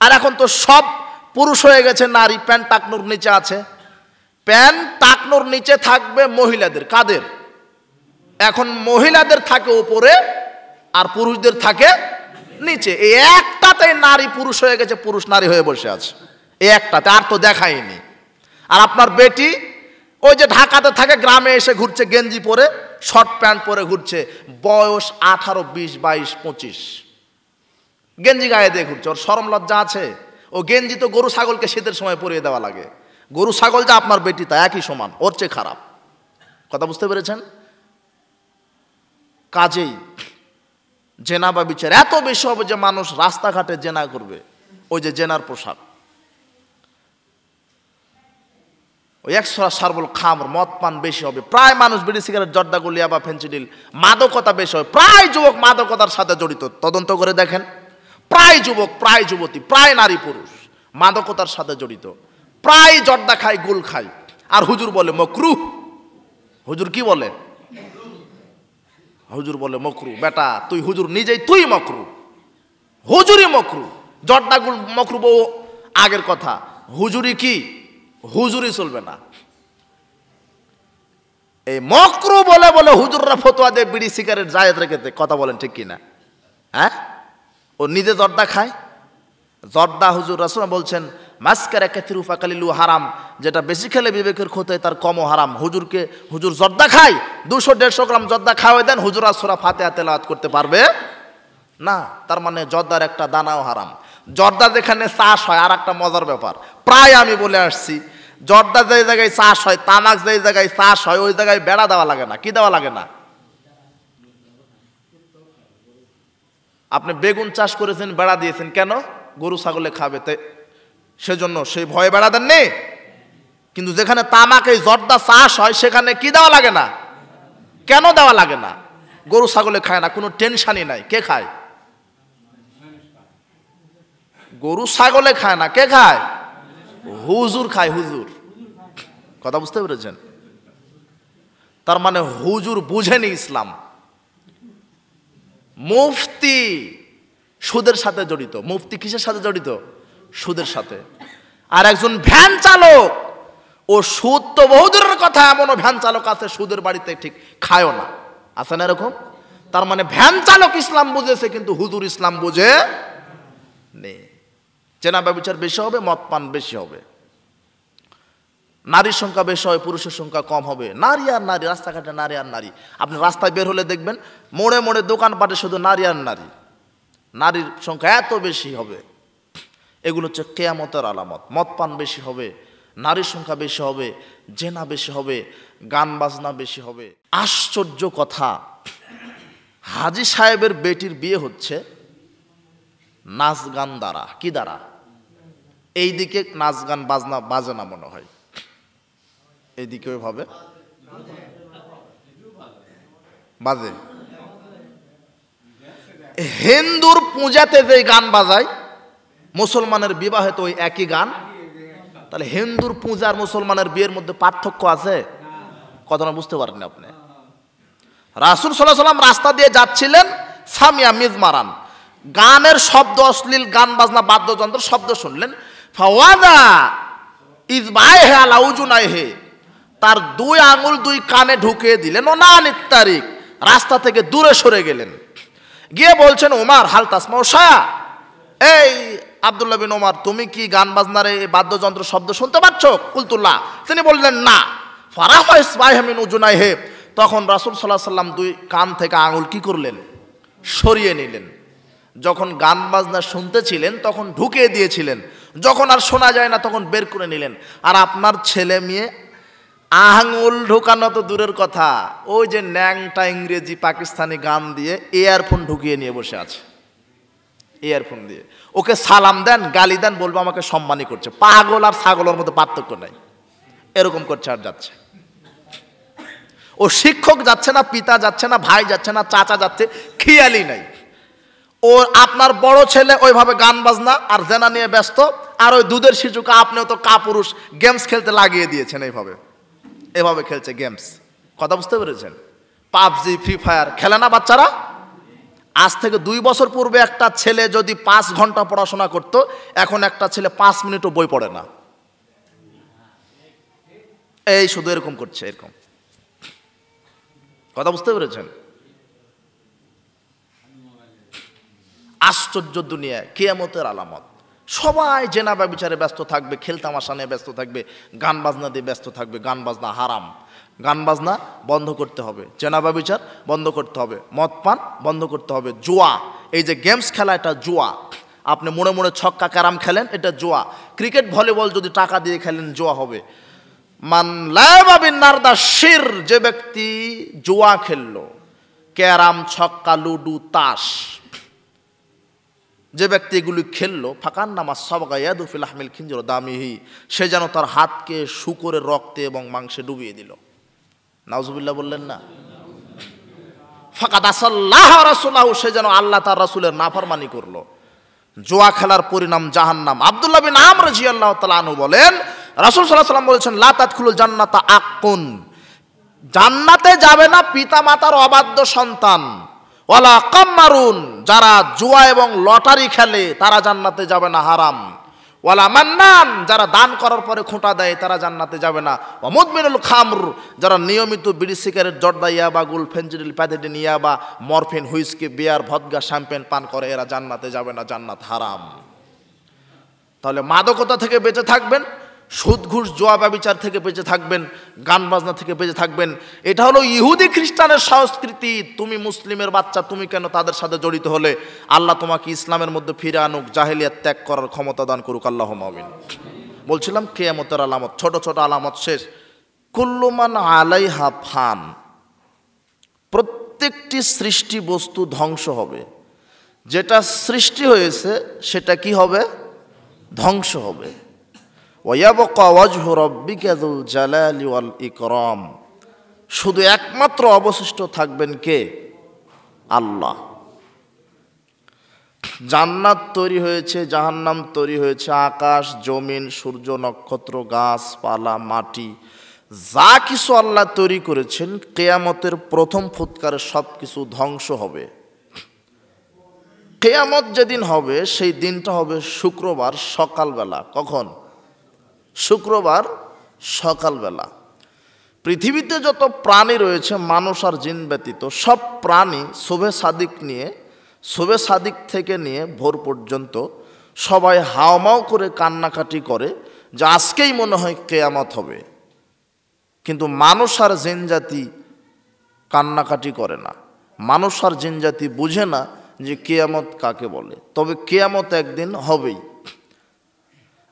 আর এখন তো সব পুরুষ হয়ে গেছে নারী, প্যান্ট টাকনোর নিচে আছে। প্যান্ট টাকনোর নিচে থাকবে মহিলাদের। কাদের? এখন মহিলাদের থাকে উপরে আর পুরুষদের থাকে নিচে। এই একটাতে নারী পুরুষ হয়ে গেছে, পুরুষ নারী হয়ে বসে আছে, এই একটাতে, আর তো দেখায়নি। আর আপনার বেটি ওই যে ঢাকাতে থাকে, গ্রামে এসে ঘুরছে গেঞ্জি পরে, শর্ট প্যান্ট পরে ঘুরছে, বয়স 18, 20, 22, 25, গেঞ্জি গায়ে দিয়ে ঘুরছে। ওর শরম লজ্জা আছে? ও গেঞ্জি তো গরু ছাগলকে শীতের সময় পরিয়ে দেওয়া লাগে। গরু ছাগল যা আপনার বেটি তা একই সমান, ওর চেয়ে খারাপ। কথা বুঝতে পেরেছেন? কাজেই জেনা বা বিচার এত বেশি হবে যে মানুষ রাস্তাঘাটে জেনা করবে। ওই যে জেনার পোশাক, ওই একশরা সারবুল খামর, মদ পান বেশি হবে। প্রায় মানুষ বিড়ি সিগারেট, জর্দা, গুলিয়া বা ফেন্সিডিল, মাদকতা বেশি হবে। প্রায় যুবক মাদকতার সাথে জড়িত। তদন্ত করে দেখেন, প্রায় যুবক, প্রায় যুবতী, প্রায় নারী পুরুষ মাদকতার সাথে জড়িত। প্রায় জর্দা খায়, গুল খায়। আর হুজুর বলে মকরুহ। হুজুর কি বলে? হুজুর বলে মকরু। বেটা তুই হুজুর নিজেই, তুই মকরু, হুজুরি মকরু। জর্দা গুল মকরু বউ আগের কথা, হুজুরি কি? হুজুরি চলবে না। এই মকরু বলে বলে হুজুররা ফতোয়া দেয় বিড়ি সিগারেট জায়েজ রেখেতে। কথা বলেন ঠিক কিনা? হ্যাঁ, ও নিজে জর্দা খায়। জর্দা হুজুর রাসূল বলছেন মাসকারা কাতিরু ফাকালিলু হারাম, যেটা বেশি খেলে বিবেকের ক্ষতি হয় তার কমও হারাম। হুজুর জর্দা খায়, 200-150 গ্রাম জর্দা খাওয়াই দেন, হুজুর আর সূরা ফাতিহা তেলাওয়াত করতে পারবে না। তার মানে জর্দার একটা দানাও হারাম। জর্দা যেখানে চাষ হয়, আর একটা মজার ব্যাপার, প্রায় আমি বলে আসছি, জর্দা যে জায়গায় চাষ হয়, তামাক যে জায়গায় চাষ হয়, ওই জায়গায় বেড়া দেওয়া লাগে না। কি দেওয়া লাগে না? আপনি বেগুন চাষ করেছেন, বেড়া দিয়েছেন কেন? গরু ছাগলে খাবে। সেজন্য সেই ভয়ে বেড়া দেননি। কিন্তু যেখানে তামাক এই জর্দা চাষ হয় সেখানে কি দেওয়া লাগে না? কেন দেওয়া লাগে না? গরু ছাগলে খায় না, কোনো টেনশনই নাই। কে খায়? গরু ছাগলে খায় না, কে খায়? হুজুর খায়, হুজুর। কথা বুঝতে পেরেছেন? তার মানে হুজুর বুঝেনি ইসলাম। মুফতি সুদের সাথে জড়িত। মুফতি কিসের সাথে জড়িত? সুদের সাথে। আর একজন ভ্যান চালক, ও সুদ তো বহুদূরের কথা, এমনও ভ্যান চালক আছে সুদের বাড়িতে ঠিক খায়ও না, আছে না এরকম? তার মানে ভ্যান চালক ইসলাম বুঝেছে, কিন্তু হুজুর ইসলাম বুঝে নেই। জেনা ব্যভিচার বেশি হবে, মদ পান বেশি হবে, নারীর সংখ্যা বেশি হবে, পুরুষের সংখ্যা কম হবে। নারী আর নারী, রাস্তাঘাটে নারী আর নারী। আপনি রাস্তায় বের হলে দেখবেন মোড়ে মোড়ে দোকানপাটে শুধু নারী আর নারী, নারীর সংখ্যা এত বেশি হবে। এগুলো হচ্ছে কিয়ামতের আলামত। মদ পান বেশি হবে, নারীর সংখ্যা বেশি হবে, জেনা বেশি হবে, গান বাজনা বেশি হবে। আশ্চর্য কথা, হাজী সাহেবের বেটির বিয়ে হচ্ছে নাচ গান দ্বারা। কি দ্বারা? এইদিকে নাচ গান বাজনা বাজে না মনে হয়, এইদিকে ওইভাবে বাজে। হিন্দুর পূজাতে যে গান বাজায়, মুসলমানের বিবাহে তো ওই একই গান। তাহলে হিন্দুর পূজার মুসলমানের বিয়ের মধ্যে পার্থক্য আছে? কথাটা বুঝতে পারেন আপনি? রাসূল সাল্লাল্লাহু আলাইহি ওয়াসাল্লাম রাস্তা দিয়ে যাচ্ছিলেন, সামিয়া মিজমারান, গানের শব্দ, অশ্লীল গান বাজনা বাদ্যযন্ত্র শব্দ শুনলেন। ফাওয়াদা ইজবাইহি আলা উজুনাইহি, তার দুই আঙুল দুই কানে ঢুকিয়ে দিলেন। ওনানিত তারিক, রাস্তা থেকে দূরে সরে গেলেন। গিয়ে বলছেন, ওমর হাল তাসমাউ শায়া, এই আব্দুল্লাহ বিন ওমর, তুমি কি গান বাজনার এই বাদ্যযন্ত্র শব্দ শুনতে পাচ্ছ? কুলতুল্লাহ, তিনি বললেন না। ফারাফা ইসবাইহি মিন উজুনাইহি, তখন রাসূল সাল্লাল্লাহু আলাইহি ওয়াসাল্লাম দুই কান থেকে আঙুল কি করলেন? সরিয়ে নিলেন। যখন গান বাজনা শুনতেছিলেন তখন ঢুকিয়ে দিয়েছিলেন, যখন আর শোনা যায় না তখন বের করে নিলেন। আর আপনার ছেলে মেয়ে আঙুল ঢোকানো তো দূরের কথা, ওই যে ন্যাংটা ইংরেজি পাকিস্তানি গান দিয়ে ইয়ারফোন ঢুকিয়ে নিয়ে বসে আছে। ইয়ারফোন দিয়ে ওকে সালাম দেন, গালি দেন, বলবো আমাকে সম্মানই করছে। পাগল আর ছাগলের মধ্যে পার্থক্য নাই, এরকম করছে আর যাচ্ছে। ও শিক্ষক যাচ্ছে না, পিতা যাচ্ছে না, ভাই যাচ্ছে না, চাচা যাচ্ছে, খেয়ালই নাই। ও আপনার বড় ছেলে ওইভাবে গান বাজনা আর জেনা নিয়ে ব্যস্ত, আর ওই দুধের শিশুকে আপনিও তো কাপুরুষ গেমস খেলতে লাগিয়ে দিয়েছেন। এভাবে খেলছে গেমস। কথা বুঝতে পেরেছেন? পাবজি, ফ্রি ফায়ার খেলে না বাচ্চারা? আজ থেকে 2 বছর পূর্বে একটা ছেলে যদি 5 ঘন্টা পড়াশোনা করত, এখন একটা ছেলে 5 মিনিটও বই পড়ে না। এই শুধু এরকম করছে, এরকম। কথা বুঝতে পেরেছেন? আশ্চর্য দুনিয়া, কিয়ামতের আলামত। সবাই জেনা ব্যভিচারে ব্যস্ত থাকবে, খেলতামাশা নিয়ে ব্যস্ত থাকবে, গান বাজনা দিয়ে ব্যস্ত থাকবে। গান বাজনা হারাম, গান বাজনা বন্ধ করতে হবে, জেনা ব্যভিচার বন্ধ করতে হবে, মদ পান বন্ধ করতে হবে। জুয়া, এই যে গেমস খেলা, এটা জুয়া। আপনি মোড়ে মোড়ে ছক্কা ক্যারাম খেলেন, এটা জুয়া। ক্রিকেট ভলিবল যদি টাকা দিয়ে খেলেন জুয়া হবে। মান লা'বা বিন নারদা শির, যে ব্যক্তি জুয়া খেললো, ক্যারাম, ছক্কা, লুডু, তাস, যে ব্যক্তি এগুলি খেললো, ফাকান নামা সাবগা ইয়াদু ফিল লাহমিল খিনজির দামিহি, সে যেন তার হাতকে শূকরের রক্তে এবং মাংসে ডুবিয়ে দিল। নাউজুবিল্লাহ বললেন না? ফাকাদ আসাল্লাহ রাসূলাহু, সে যেন আল্লাহ তার রাসূলের নাফরমানি করলো। জুয়া খেলার পরিণাম জাহান্নাম। আব্দুল্লাহ বিন আমর রাদিয়াল্লাহু তাআলা আনহু বলেন, রাসূল সাল্লাল্লাহু আলাইহি ওয়াসাল্লাম বলেছেন, লা তাদখুলুল জান্নাতা আক্কুন, জান্নাতে যাবে না পিতা মাতার অবাধ্য সন্তান। ওয়ালা কাম্মারুন, যারা জুয়া এবং লটারি খেলে তারা জান্নাতে যাবে না, হারাম। ওয়ালা মান্নান, যারা দান করার পরে খোঁটা দেয় তারা জান্নাতে যাবে না। ওয়া মুদমিনুল খামর, যারা নিয়মিত বিড়ি, সিগারেট, জর্দা, ইয়াবা, গুল, ফেনজিডিল, প্যাথেডিন, ইয়াবা, মরফিন, হুইস্কি, বিয়ার, ভদকা, শ্যাম্পেন পান করে, এরা জান্নাতে যাবে না, জান্নাত হারাম। তাহলে মাদকতা থেকে বেঁচে থাকবেন, সুদ ঘুষ জুয়া ব্যভিচার থেকে বেঁচে থাকবেন, গান বাজনা থেকে বেঁচে থাকবেন। এটা হলো ইহুদি খ্রিস্টানের সংস্কৃতি। তুমি মুসলিমের বাচ্চা, তুমি কেন তাদের সাথে জড়িত হলে? আল্লাহ তোমাকে ইসলামের মধ্যে ফিরে আনুক, জাহেলিয়াত ত্যাগ করার ক্ষমতা দান করুক, আল্লাহুম্মা আমিন। বলছিলাম কিয়ামতের আলামত, ছোট ছোট আলামত শেষ। কুল্লু মান আলাইহা ফান, প্রত্যেকটি সৃষ্টি বস্তু ধ্বংস হবে। যেটা সৃষ্টি হয়েছে সেটা কি হবে? ধ্বংস হবে। ওয়ায়াবকা ওয়াজহু রাব্বিকা যুল জালালি ওয়াল ইকরাম, শুধু একমাত্র অবশিষ্ট থাকবেন কে? আল্লাহ। জান্নাত তৈরি হয়েছে, জাহান্নাম তৈরি হয়েছে, আকাশ জমিন সূর্য নক্ষত্র গাছপালা মাটি যা কিছু আল্লাহ তৈরি করেছেন, কিয়ামতের প্রথম ফুৎকারে সব কিছু ধ্বংস হবে। কিয়ামত যেদিন হবে সেই দিনটা হবে শুক্রবার সকালবেলা। কখন? শুক্রবার সকালবেলা। পৃথিবীতে যত প্রাণী রয়েছে মানুষ আর জিন ব্যতীত সব প্রাণী শোভে সাদিক থেকে নিয়ে ভোর পর্যন্ত সবাই হাওমাও করে কান্নাকাটি করে যে আজকেই মনে হয় কিয়ামত হবে। কিন্তু মানুষ আর জিন জাতি কান্নাকাটি করে না। মানুষ আর জিন জাতি বুঝে না যে কিয়ামত কাকে বলে। তবে কিয়ামত একদিন হবেই।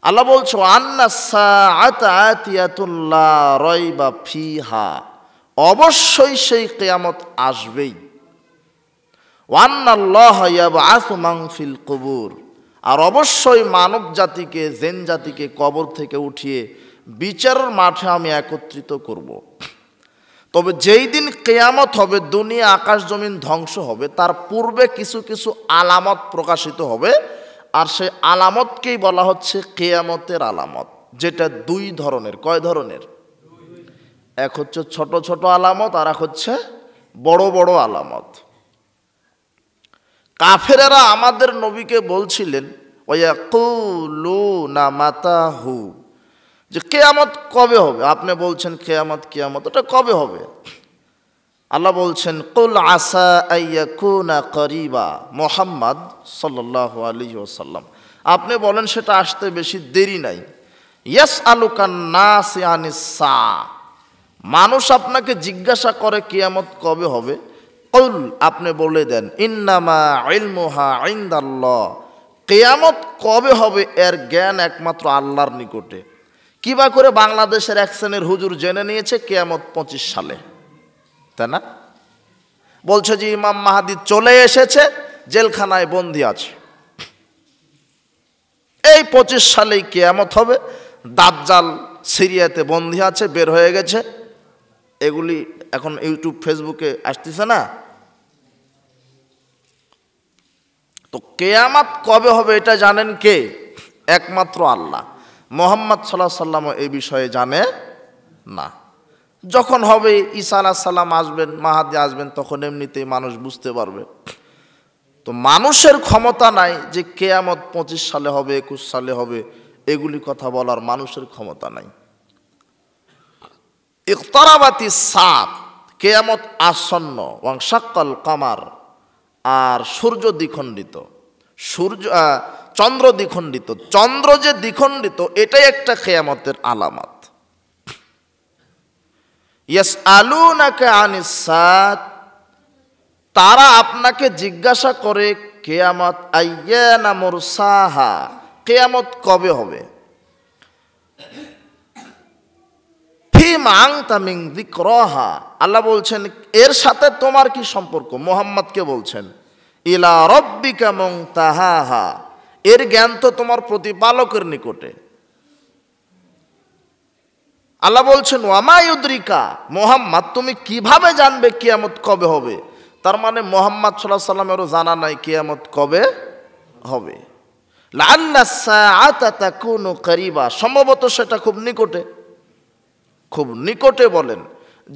আল্লাহ বলছো আন্না সাআতা আতিয়াতুন লা রাইবা ফিহা, অবশ্যই সেই কিয়ামত আসবেই। ওয়ান্নাল্লাহা ইয়াবআসু মান ফিল কুবুর, আর অবশ্যই মানব জাতিকে জিন জাতিকে কবর থেকে উঠিয়ে বিচারের মাঠে আমি একত্রিত করব। তবে যেই দিন কিয়ামত হবে, দুনিয়া আকাশ জমিন ধ্বংস হবে, তার পূর্বে কিছু কিছু আলামত প্রকাশিত হবে। আর সেই আলামতকেই বলা হচ্ছে কিয়ামতের আলামত, যেটা দুই ধরনের। কয় ধরনের? এক হচ্ছে ছোট ছোট আলামত, আর এক হচ্ছে বড় বড় আলামত। কাফেরেরা আমাদের নবীকে বলছিলেন ওয়ায়াকুলুনা মাতাহু, যে কিয়ামত কবে হবে? আপনি বলছেন কিয়ামত ওটা কবে হবে? আল্লাহ বলছেন কুল আসা আইয়াকুনা করিবা, মুহাম্মদ সাল্লাল্লাহু আলাইহি ওয়াসাল্লাম আপনি বলেন সেটা আসতে বেশি দেরি নাই। ইয়াসআলুকান নাস আনিস সা, মানুষ আপনাকে জিজ্ঞাসা করে কিয়ামত কবে হবে। কুল, আপনি বলে দেন ইন্নামা ইলমুহা ইনদাল্লাহ, কিয়ামত কবে হবে এর জ্ঞান একমাত্র আল্লাহর নিকটে। কিবা করে বাংলাদেশের এক শ্রেণীর হুজুর জেনে নিয়েছে কিয়ামত 25 সালে, তাই না? বলছে যে ইমাম মাহাদি চলে এসেছে, জেলখানায় বন্দি আছে, এই 25 সালেই কিয়ামত হবে। দাজ্জাল সিরিয়াতে বন্দি আছে, বের হয়ে গেছে। এগুলি এখন ইউটিউব ফেসবুকে আসতেছে না? তো কিয়ামত কবে হবে এটা জানেন কে? একমাত্র আল্লাহ। মুহাম্মদ সাল্লাল্লাহু আলাইহি ওয়াসাল্লাম এই বিষয়ে জানে না। যখন হবে ঈসা আলাইহিস সালাম আসবেন, মাহাদি আসবেন, তখন এমনিতেই মানুষ বুঝতে পারবে। তো মানুষের ক্ষমতা নাই যে কিয়ামত 25 সালে হবে 21 সালে হবে, এগুলি কথা বলার মানুষের ক্ষমতা নাই। ইকতারাবাতিস সাআত, কিয়ামত আসন্ন। ওয়ানশাক্কাল কামার, আর সূর্য দ্বিখণ্ডিত, চন্দ্র দ্বিখণ্ডিত। চন্দ্র যে দ্বিখণ্ডিত এটাই একটা কিয়ামতের আলামত। ইয়াসআলুনাকা আনিস সাআত, তারা আপনাকে জিজ্ঞাসা করে কিয়ামত আইয়ানা মুরসাহা, কিয়ামত কবে হবে। ফিমা আনতা মিন যিকরাহা, আল্লাহ বলছেন এর সাথে তোমার কি সম্পর্ক? মুহাম্মদকে বলছেন ইলা রাব্বিকা মুনতাহাহা, এর জ্ঞান তো তোমার প্রতিপালকের নিকটে। আল্লাহ বলছেন ওয়ামা ইউদ্রিকা, মুহাম্মদ তুমি কিভাবে জানবে কিয়ামত কবে হবে? তার মানে মুহাম্মদ সাল্লাল্লাহু আলাইহি ওয়াসাল্লামেরও জানা নাই কিয়ামত কবে হবে। লাআল্লাস সাআতা তাকুনু করিবা, সম্ভবত সেটা খুব নিকটে। খুব নিকটে বলেন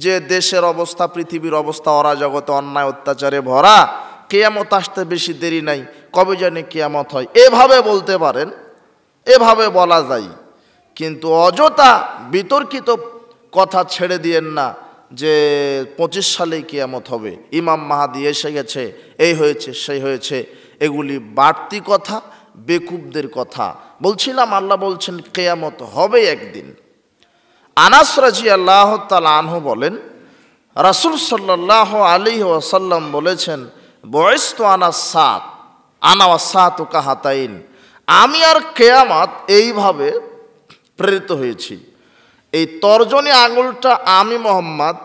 যে দেশের অবস্থা, পৃথিবীর অবস্থা অরাজকতা অন্যায় অত্যাচারে ভরা, কিয়ামত আসতে বেশি দেরি নাই, কবে জানি কিয়ামত হয়, এভাবে বলতে পারেন, এভাবে বলা যায়। কিন্তু অযথা বিতর্কিত কথা ছেড়ে দিয়েন না যে 25 সালেই কিয়ামত হবে, ইমাম মাহাদি এসে গেছে, এই হয়েছে সেই হয়েছে, এগুলি বাড়তি কথা, বেকুবদের কথা। বলছিলাম আল্লাহ বলছেন কিয়ামত হবে একদিন। আনাস রাদিয়াল্লাহু তাআলা আনহু বলেন রাসূল সাল্লাল্লাহু আলাইহি ওয়াসাল্লাম বলেছেন বুইসতু আনা ওয়াসাতু কাহাতাইন, আমি আর কিয়ামত এইভাবে প্রেরিত হয়েছি। এই তর্জনী আঙুলটা আমি মুহাম্মদ,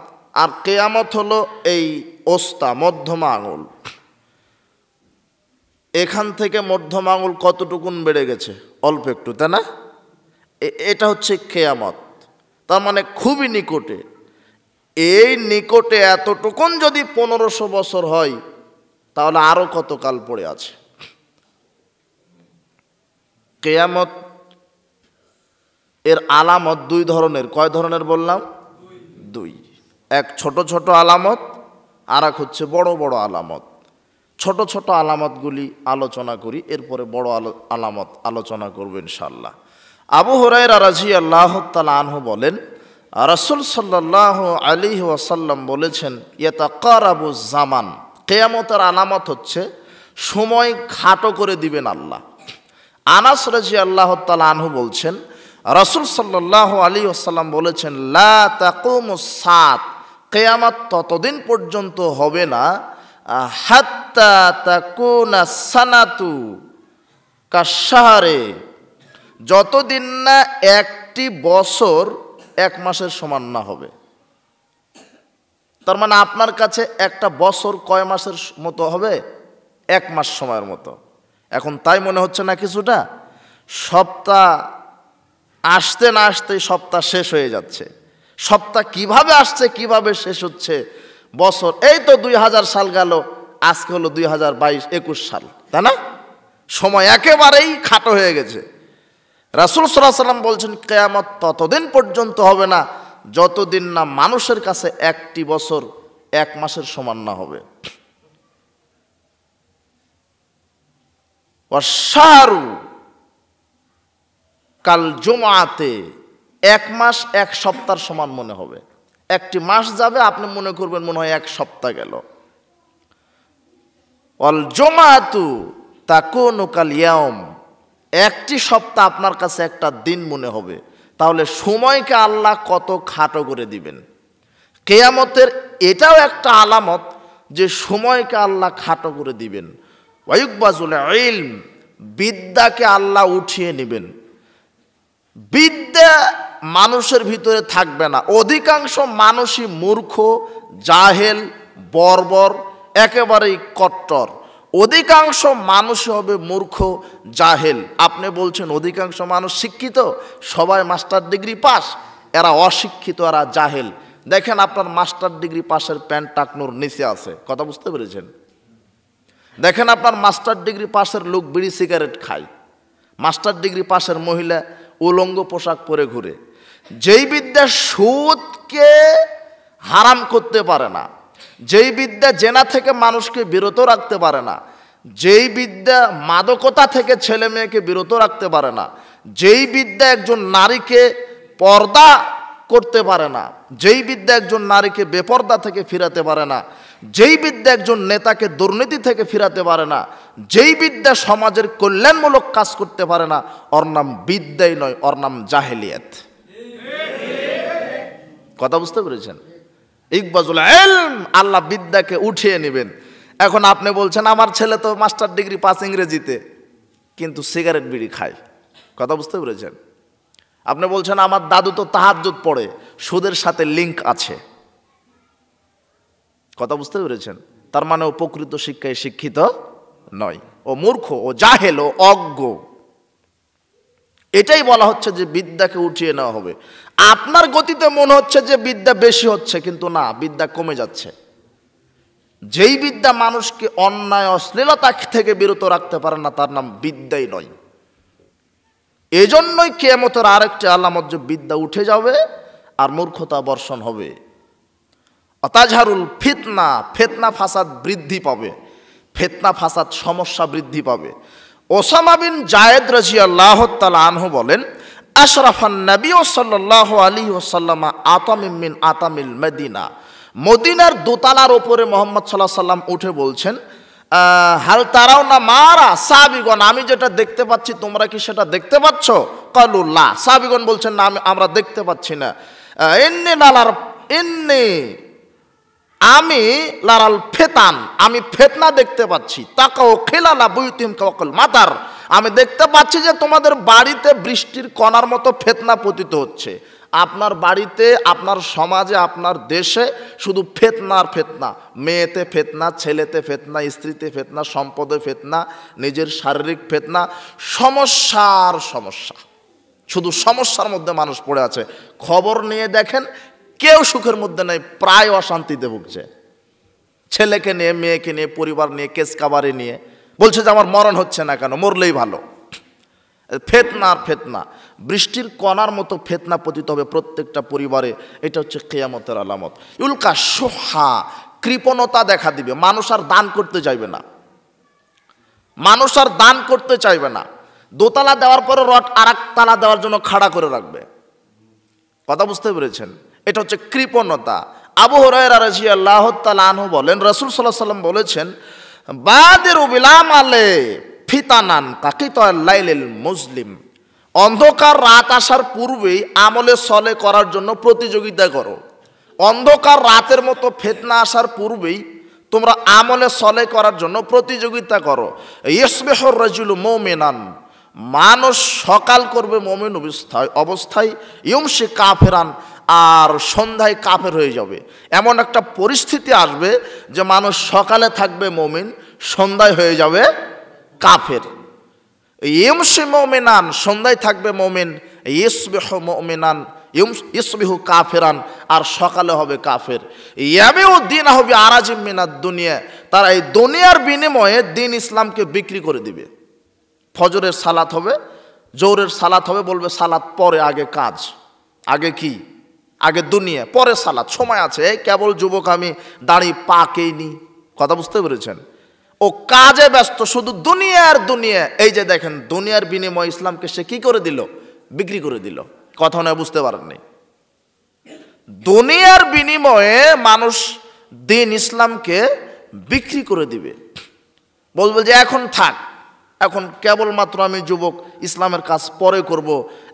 আর কিয়ামত হলো এই ওস্তা মধ্যমা আঙুল। এখান থেকে মধ্যমা আঙুল কতটুকুন বেড়ে গেছে? অল্প একটু, তাই না? এটা হচ্ছে কিয়ামত, তার মানে খুবই নিকটে। এই নিকটে এতটুকুন যদি 1500 বছর হয়, তাহলে আরো কত কাল পড়ে আছে। কিয়ামত এর আলামত দুই ধরনের। কয় ধরনের বললাম? দুই। এক ছোট ছোট আলামত, আর এক হচ্ছে বড় বড় আলামত। ছোট ছোট আলামতগুলি আলোচনা করি, এরপরে বড় আলামত আলোচনা করব ইনশাআল্লাহ। আবু হুরায়রা রাদিয়াল্লাহু তাআলা আনহু বলেন, রাসূল সাল্লাল্লাহু আলাইহি ওয়াসাল্লাম বলেছেন, ইয়াতাকারাবু জামান, কিয়ামতের আলামত হচ্ছে সময় খাটো করে দিবেন আল্লাহ। আনাস রাদিয়াল্লাহু তাআলা আনহু বলছেন, রাসূল সাল্লাল্লাহু আলাইহি ওয়াসাল্লাম বলেছেন, লা তাকুমুস সাত, কিয়ামত ততদিন পর্যন্ত হবে না হাত্তা তাকুনা সানাতু কাশহারে, যতদিন না একটি বছর এক মাসের সমান না হবে। তার মানে আপনার কাছে একটা বছর কয় মাসের মতো হবে? এক মাস সময়ের মতো। এখন তাই মনে হচ্ছে না কিছুটা? সপ্তাহ আসতে না আসতে সপ্তাহ শেষ হয়ে যাচ্ছে। সপ্তাহ কিভাবে আসছে কিভাবে শেষ হচ্ছে, বছর এই তো 2000 সাল গেল, আজকে হলো 2022-21 সাল, তাই না? সময় একেবারেই খাটো হয়ে গেছে। রাসূল সাল্লাল্লাহু আলাইহি ওয়াসাল্লাম বলছেন, কিয়ামত ততদিন পর্যন্ত হবে না যতদিন না মানুষের কাছে একটি বছর এক মাসের সমান না হবে। ওয়াশাহরু কাল জুমআতে, এক মাস এক সপ্তাহের সমান মনে হবে। একটি মাস যাবে, আপনি মনে করবেন মনে হয় এক সপ্তাহ গেল। ওয়াল জুমআতু তাকুনু কাল ইয়াউম, একটি সপ্তাহ আপনার কাছে একটা দিন মনে হবে। তাহলে সময়কে আল্লাহ কত খাটো করে দিবেন। কিয়ামতের এটাও একটা আলামত যে সময়কে আল্লাহ খাটো করে দিবেন। ওয়ায়ুকবাজুল ইলম, বিদ্যাকে আল্লাহ উঠিয়ে নেবেন। বিদ্যা মানুষের ভিতরে থাকবে না। অধিকাংশ মানুষই মূর্খ, জাহেল, বর্বর, একেবারেই কট্টর। অধিকাংশ মানুষ হবে মূর্খ, জাহেল। আপনি বলছেন অধিকাংশ মানুষ শিক্ষিত, সবাই মাস্টার ডিগ্রি পাস, এরা অশিক্ষিত, এরা জাহেল। দেখেন আপনার মাস্টার ডিগ্রি পাশের প্যান্ট টাকনোর নিচে আছে, কথা বুঝতে পেরেছেন? দেখেন আপনার মাস্টার ডিগ্রি পাশের লোক বিড়ি সিগারেট খায়, মাস্টার ডিগ্রি পাশের মহিলা উলঙ্গ পোশাক পরে ঘুরে। যেই বিদ্যা সুদকে হারাম করতে পারে না, যেই বিদ্যা জেনা থেকে মানুষকে বিরত রাখতে পারে না, যেই বিদ্যা মাদকতা থেকে ছেলে মেয়েকে বিরত রাখতে পারে না, যেই বিদ্যা একজন নারীকে পর্দা করতে পারে না, যেই বিদ্যা একজন নারীকে বেপর্দা থেকে ফিরাতে পারে না, যেই বিদ্যা একজন নেতাকে দুর্নীতি থেকে ফিরাতে পারে না, যেই বিদ্যা সমাজের কল্যাণমূলক কাজ করতে পারে না, ওর নাম বিদ্যাই নয়, ওর নাম জাহেলিয়াত। কথা বুঝতে পেরেছেন? ইকবাজুল ইলম, আল্লাহ বিদ্যাকে উঠিয়ে নেবেন। এখন আপনি বলছেন আমার ছেলে তো মাস্টার ডিগ্রি পাস ইংরেজিতে, কিন্তু সিগারেট বিড়ি খায়। কথা বুঝতে পেরেছেন? আপনি বলছেন আমার দাদু তো তাহাজ্জুদ পড়ে, সুদের সাথে লিংক আছে। কথা বুঝতে পেরেছেন? তার মানে ও প্রকৃত শিক্ষায় শিক্ষিত নয়, ও মূর্খ, ও জাহেল, ও অজ্ঞ। এটাই বলা হচ্ছে যে বিদ্যাকে উঠিয়ে নেওয়া হবে। আপনার গতিতে মনে হচ্ছে যে বিদ্যা বেশি হচ্ছে, কিন্তু না, বিদ্যা কমে যাচ্ছে। যেই বিদ্যা মানুষকে অন্যায় অশ্লীলতা থেকে বিরত রাখতে পারে না, তার নাম বিদ্যাই নয়। এজন্যই কিয়ামতের আরেকটি আলামত যে বিদ্যা উঠে যাবে আর মূর্খতা বর্ষণ হবে। অতাজহারুল ফিতনা, ফিতনা ফাসাদ বৃদ্ধি পাবে, ফিতনা ফাসাদ সমস্যা বৃদ্ধি পাবে। ওসামা বিন জায়েদ রাদিয়াল্লাহু তাআলা আনহু বলেন, আশরাফান নবী সাল্লাল্লাহু আলাইহি ওয়াসাল্লাম আতামিম মিন আতামিল মদিনা, মদিনার দোতলার উপরে মুহাম্মদ সাল্লাল্লাহু আলাইহি ওয়াসাল্লাম উঠে বলছেন, হাল তারাও না মারা, সাহাবীগণ আমি যেটা দেখতে পাচ্ছি তোমরা কি সেটা দেখতে পাচ্ছ? ক্বালু লা, সাহাবীগণ বলছেন না, আমরা দেখতে পাচ্ছি না। আমি লারাল ফেতান, আমি ফেতনা দেখতে পাচ্ছি। তাকাও খিলালা বুয়ুতিহিম কাওয়াকাল মাতার, আমি দেখতে পাচ্ছি যে তোমাদের বাড়িতে বৃষ্টির কণার মতো ফেতনা পতিত হচ্ছে। আপনার বাড়িতে, আপনার সমাজে, আপনার দেশে শুধু ফেতনা আর ফেতনা। মেয়েতে ফেতনা, ছেলেতে ফেতনা, স্ত্রীতে ফেতনা, সম্পদে ফেতনা, নিজের শারীরিক ফেতনা, সমস্যার সমস্যা। শুধু সমস্যার মধ্যে মানুষ পড়ে আছে। খবর নিয়ে দেখেন, কেউ সুখের মধ্যে নেই, প্রায় অশান্তিতে ভুগছে। ছেলেকে নিয়ে, মেয়েকে নিয়ে, পরিবার নিয়ে, কেস কাবারে নিয়ে বলছে যে আমার মরণ হচ্ছে না কেন, মরলেই ভালো। ফেতনা আর ফেতনা, বৃষ্টির কণার মতো ফেতনা পতিত হবে প্রত্যেকটা পরিবারে। এটা হচ্ছে কিয়ামতের আলামত। ইউলকা সুহা, কৃপণতা দেখা দিবে। মানুষ আর দান করতে চাইবে না, মানুষ আর দান করতে চাইবে না। দোতলা দেওয়ার পরে রড আর এক তালা দেওয়ার জন্য খাড়া করে রাখবে। কথা বুঝতে পেরেছেন? এটা হচ্ছে কৃপণতা। আবু হুরায়রা রাদিয়াল্লাহু তাআলা আনহু বলেন, রাসূল সাল্লাল্লাহু আলাইহি ওয়াসাল্লাম বলেছেন, বাদিরু বিলাম আলে ফিতানান কাকিতাল লাইলিল মুসলিম, অন্ধকার রাত আসার পূর্বেই আমলে সলে করার জন্য প্রতিযোগিতা করো। অন্ধকার রাতের মতো ফিতনা আসার পূর্বেই তোমরা আমলে সলে করার জন্য প্রতিযোগিতা করো। ইসবিহুর রাজুলু মুমিনান, মানুষ সকাল করবে মুমিন অবস্থায়, ইউমসি কাফেরান, আর সন্ধ্যায় কাফের হয়ে যাবে। এমন একটা পরিস্থিতি আসবে যে মানুষ সকালে থাকবে মুমিন, সন্ধ্যায় হয়ে যাবে কাফের। ইউমসি মুমিনান, সন্ধ্যায় থাকবে মুমিন, ইসবিহু মুমিনান, ইসবিহু কাফেরান, আর সকালে হবে কাফের। ইয়াবিউ দীনাহু বিআরাজিম মিনাদ দুনিয়া, তারা এই দুনিয়ার বিনিময়ে দিন ইসলামকে বিক্রি করে দিবে। ফজরের সালাত হবে, জোহরের সালাত হবে, বলবে সালাত পরে, আগে কাজ। আগে কি? আগে দুনিয়া, পরে সালাত, সময় আছে। এই কেবল যুবক আমি, দাড়ি পাকেইনি। কথা বুঝতে পেরেছেন? ও কাজে ব্যস্ত, শুধু দুনিয়ার দুনিয়া। এই যে দেখেন, দুনিয়ার বিনিময়ে ইসলামকে সে কি করে দিল? বিক্রি করে দিল। কথা নয়, বুঝতে পারেননি? দুনিয়ার বিনিময়ে মানুষ দিন ইসলামকে বিক্রি করে দিবে। বলবে যে এখন থাক, এখন কেবলমাত্র আমি যুবক, ইসলামের কাজ পরে করব,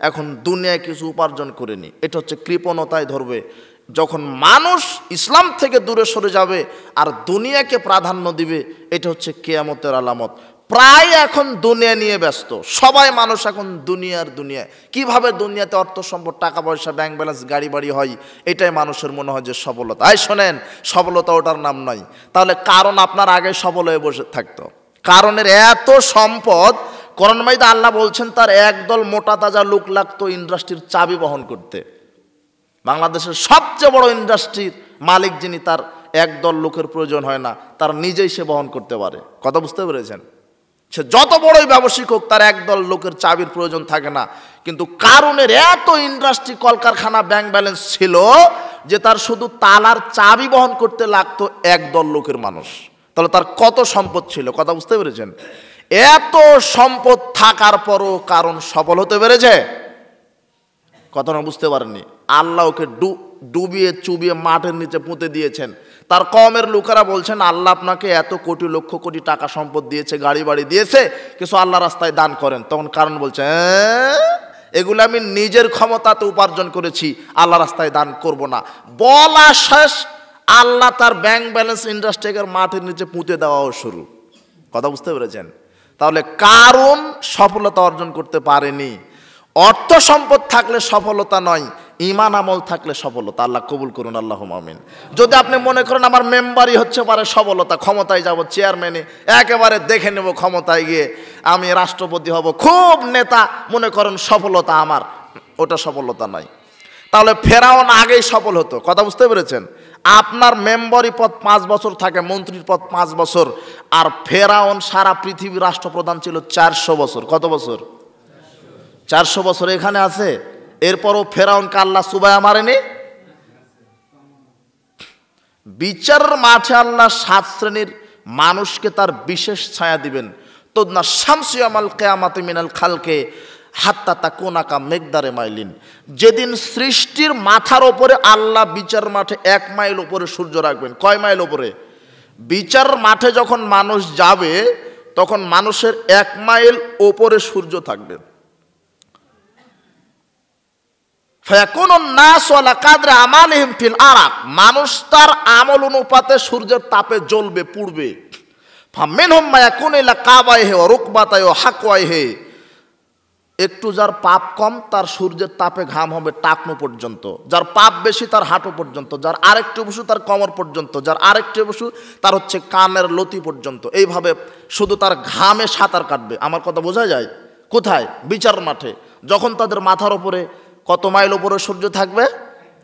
এখন দুনিয়ায় কিছু উপার্জন করে নি। এটা হচ্ছে কৃপণতায় ধরবে। যখন মানুষ ইসলাম থেকে দূরে সরে যাবে আর দুনিয়াকে প্রাধান্য দিবে, এটা হচ্ছে কিয়ামতের আলামত। প্রায় এখন দুনিয়া নিয়ে ব্যস্ত সবাই, মানুষ এখন দুনিয়ার দুনিয়া। কিভাবে দুনিয়াতে অর্থ সম্পদ, টাকা পয়সা, ব্যাংক ব্যালেন্স, গাড়ি বাড়ি হয়, এটাই মানুষের মনে হয় যে সফলতা। এই শোনেন, সফলতা ওটার নাম নয়। তাহলে কারণ আপনার আগে সফল হয়ে বসে থাকতো। কারণের এত সম্পদ, কোরআন মাজিদে আল্লাহ বলছেন তার একদল মোটা তাজা লোক লাগতো ইন্ডাস্ট্রির চাবি বহন করতে। বাংলাদেশের সবচেয়ে বড় ইন্ডাস্ট্রির মালিক যিনি, তার একদল লোকের প্রয়োজন হয় না, তার নিজেই সে বহন করতে পারে। কথা বুঝতে পেরেছেন? সে যত বড়ই ব্যবসায়িক হোক, তার একদল লোকের চাবির প্রয়োজন থাকে না। কিন্তু কারণের এত ইন্ডাস্ট্রি, কলকারখানা, ব্যাংক ব্যালেন্স ছিল যে তার শুধু তালার চাবি বহন করতে লাগতো একদল লোকের মানুষ। তাহলে তার কত সম্পদ ছিল। কথা বুঝতে পেরেছেন? এত সম্পদ থাকার পরও কারণ সফল হতে পেরেছে? কথা না, বুঝতে পারেননি? আল্লাহ ওকে ডুবিয়ে চুবিয়ে মাঠের নিচে পুঁতে দিয়েছেন। তার কওমের লোকেরা বলছেন, আল্লাহ আপনাকে এত কোটি লক্ষ কোটি টাকা সম্পদ দিয়েছে, গাড়ি বাড়ি দিয়েছে, কিছু আল্লাহ রাস্তায় দান করেন। তখন কারণ বলছে, এগুলো আমি নিজের ক্ষমতাতে উপার্জন করেছি, আল্লাহ রাস্তায় দান করব না। বলা শেষ, আল্লাহ তার ব্যাংক ব্যালেন্স, ইন্ডাস্ট্রিকে মাঠের নিচে পুঁতে দেওয়াও শুরু। কথা বুঝতে পেরেছেন? তাহলে কারণ সফলতা অর্জন করতে পারেনি। অর্থ সম্পদ থাকলে সফলতা নয়, ঈমান আমল থাকলে সফলতা। আল্লাহ কবুল করুন, আল্লাহুম্মা আমিন। যদি আপনি মনে করেন আমার মেম্বারই হচ্ছে পারে সফলতা, ক্ষমতায় যাব, চেয়ারম্যানে একেবারে দেখে নেব, ক্ষমতায় গিয়ে আমি রাষ্ট্রপতি হব, খুব নেতা মনে করেন সফলতা আমার, ওটা সফলতা নয়। তাহলে ফেরাউন আগেই সফল হতো। কথা বুঝতে পেরেছেন? আপনার মেম্বারি পদ 5 বছর থাকে, মন্ত্রীর পদ 5 বছর, আর ফেরাউন সারা পৃথিবীর রাষ্ট্রপ্রধান ছিল 400 বছর। কত বছর? 400 বছর এখানে আছে। এরপরও ফেরাউনকে আল্লাহ সুবায়া মারেনি। বিচারের মাঠে আল্লাহ 7 শ্রেণীর মানুষকে তার বিশেষ ছায়া দিবেন। তোদনা শামসু ইয়ামাল কিয়ামাতি মিনাল খালকে হাত্তা তাকুনাকা মেকদারে মাইলিন। যেদিন সৃষ্টির মাথার ওপরে আল্লাহ বিচার মাঠে 1 মাইল ওপরে সূর্য রাখবেন। কয় মাইল ওপরে? বিচার মাঠে যখন মানুষ যাবে, তখন মানুষের 1 মাইল ওপরে সূর্য থাকবে। মানুষ তার আমল অনুপাতে সূর্যের তাপে জ্বলবে, পুড়বে। একটু যার পাপ কম, তার সূর্যের তাপে ঘাম হবে টাকনো পর্যন্ত। যার পাপ বেশি, তার হাঁটু পর্যন্ত। যার আরেকটু বসু, তার কোমর পর্যন্ত। যার আরেকটু বসু, তার হচ্ছে কানের লতি পর্যন্ত। এইভাবে শুধু তার ঘামে সাঁতার কাটবে। আমার কথা বোঝা যায়? কোথায়? বিচার মাঠে। যখন তাদের মাথার উপরে কত মাইল উপরে সূর্য থাকবে?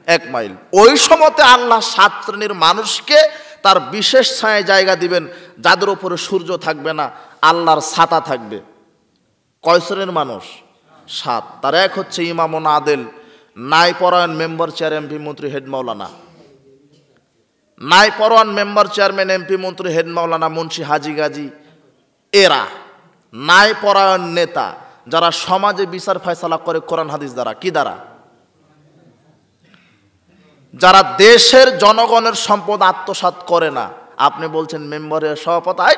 1 মাইল। ওই সময়তে আল্লাহ 7 শ্রেণীর মানুষকে তার বিশেষ ছায়ায় জায়গা দিবেন, যাদের উপরে সূর্য থাকবে না, আল্লাহর ছাতা থাকবে। কয় শ্রেণীর মানুষ? 7। তার এক হচ্ছে ইমামুন আদেল, ন্যায়পরায়ণ মেম্বার চেয়ার এমপি মন্ত্রী হেড মাওলানা, ন্যায়পরায়ণ মেম্বার চেয়ারম্যান এমপি মন্ত্রী হেড মাওলানা মুন্সি হাজি গাজী, এরা ন্যায়পরায়ণ নেতা, যারা সমাজে বিচার ফয়সালা করে কোরআন হাদিস দ্বারা। কি দ্বারা? যারা দেশের জনগণের সম্পদ আত্মসাৎ করে না। আপনি বলছেন মেম্বারের সভাপতি,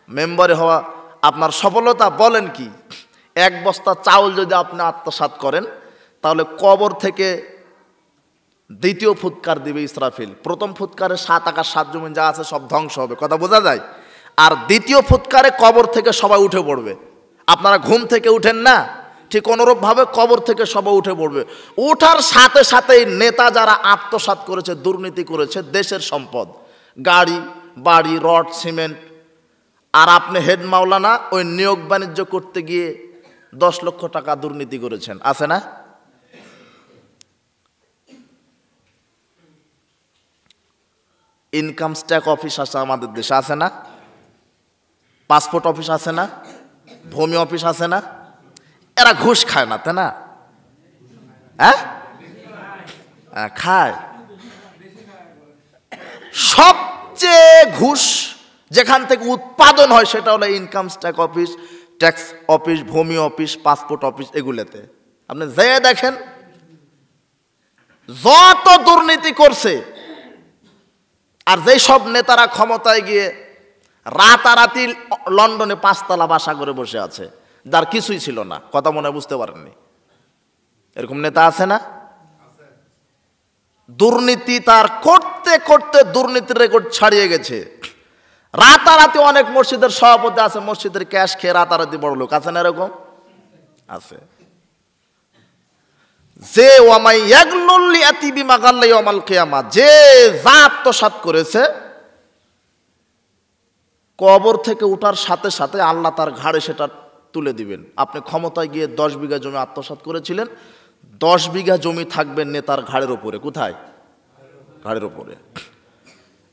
মেম্বারে হওয়া আপনার সফলতা, বলেন কি? 1 বস্তা চাউল যদি আপনি আত্মসাৎ করেন, তাহলে কবর থেকে দ্বিতীয় ফুৎকার দিবে ইসরাফিল। প্রথম ফুৎকারে 7 আকাশ 7 জমিন যা আছে সব ধ্বংস হবে, কথা বোঝা যায়? আর দ্বিতীয় ফুৎকারে কবর থেকে সবাই উঠে পড়বে। আপনারা ঘুম থেকে উঠেন না, ঠিক অনুরূপভাবে কবর থেকে সবাই উঠে পড়বে। উঠার সাথে সাথেই নেতা যারা আত্মসাৎ করেছে, দুর্নীতি করেছে দেশের সম্পদ, গাড়ি বাড়ি রড সিমেন্ট, আর আপনি হেড মাওলানা ওই নিয়োগ বাণিজ্য করতে গিয়ে 10 লক্ষ টাকা দুর্নীতি করেছেন, আছে না? ইনকাম ট্যাক্স অফিস আছে আমাদের দেশে, আছে না? পাসপোর্ট অফিস আছে না? ভূমি অফিস আছে না? এরা ঘুষ খায় না, তাই না? হ্যাঁ, খায়। সবচেয়ে ঘুষ যেখান থেকে উৎপাদন হয় সেটা হলো ইনকাম ট্যাক্স অফিস, ভূমি অফিস, পাসপোর্ট অফিস, এগুলোতে আপনি যেয়ে দেখেন যত দুর্নীতি করছে। আর যেই সব নেতারা ক্ষমতায় গিয়ে রাতারাতি লন্ডনে 5 তলা বাসা করে বসে আছে, যার কিছুই ছিল না, কথা মনে বুঝতে পারেননি, এরকম নেতা আছে না? দুর্নীতি তার করতে করতে দুর্নীতির রেকর্ড ছাড়িয়ে গেছে। রাতারাতি অনেক মসজিদের সভাপতি আছে, মসজিদের ক্যাশ খেয়ে রাতারাতি বড় লোক, আছে না? এরকম আছে। যে ওয়ামাই ইয়াগলুল ইয়াতি বিমা গাল্লা ইয়াউমাল কিয়ামা, যে যা আত্মসাৎ করেছে, কবর থেকে উঠার সাথে সাথে আল্লাহ তার ঘাড়ে সেটা তুলে দিবেন। আপনি ক্ষমতায় গিয়ে 10 বিঘা জমি আত্মসাৎ করেছিলেন, 10 বিঘা জমি থাকবে নেতার ঘাড়ের উপরে। কোথায়? ঘাড়ের উপরে।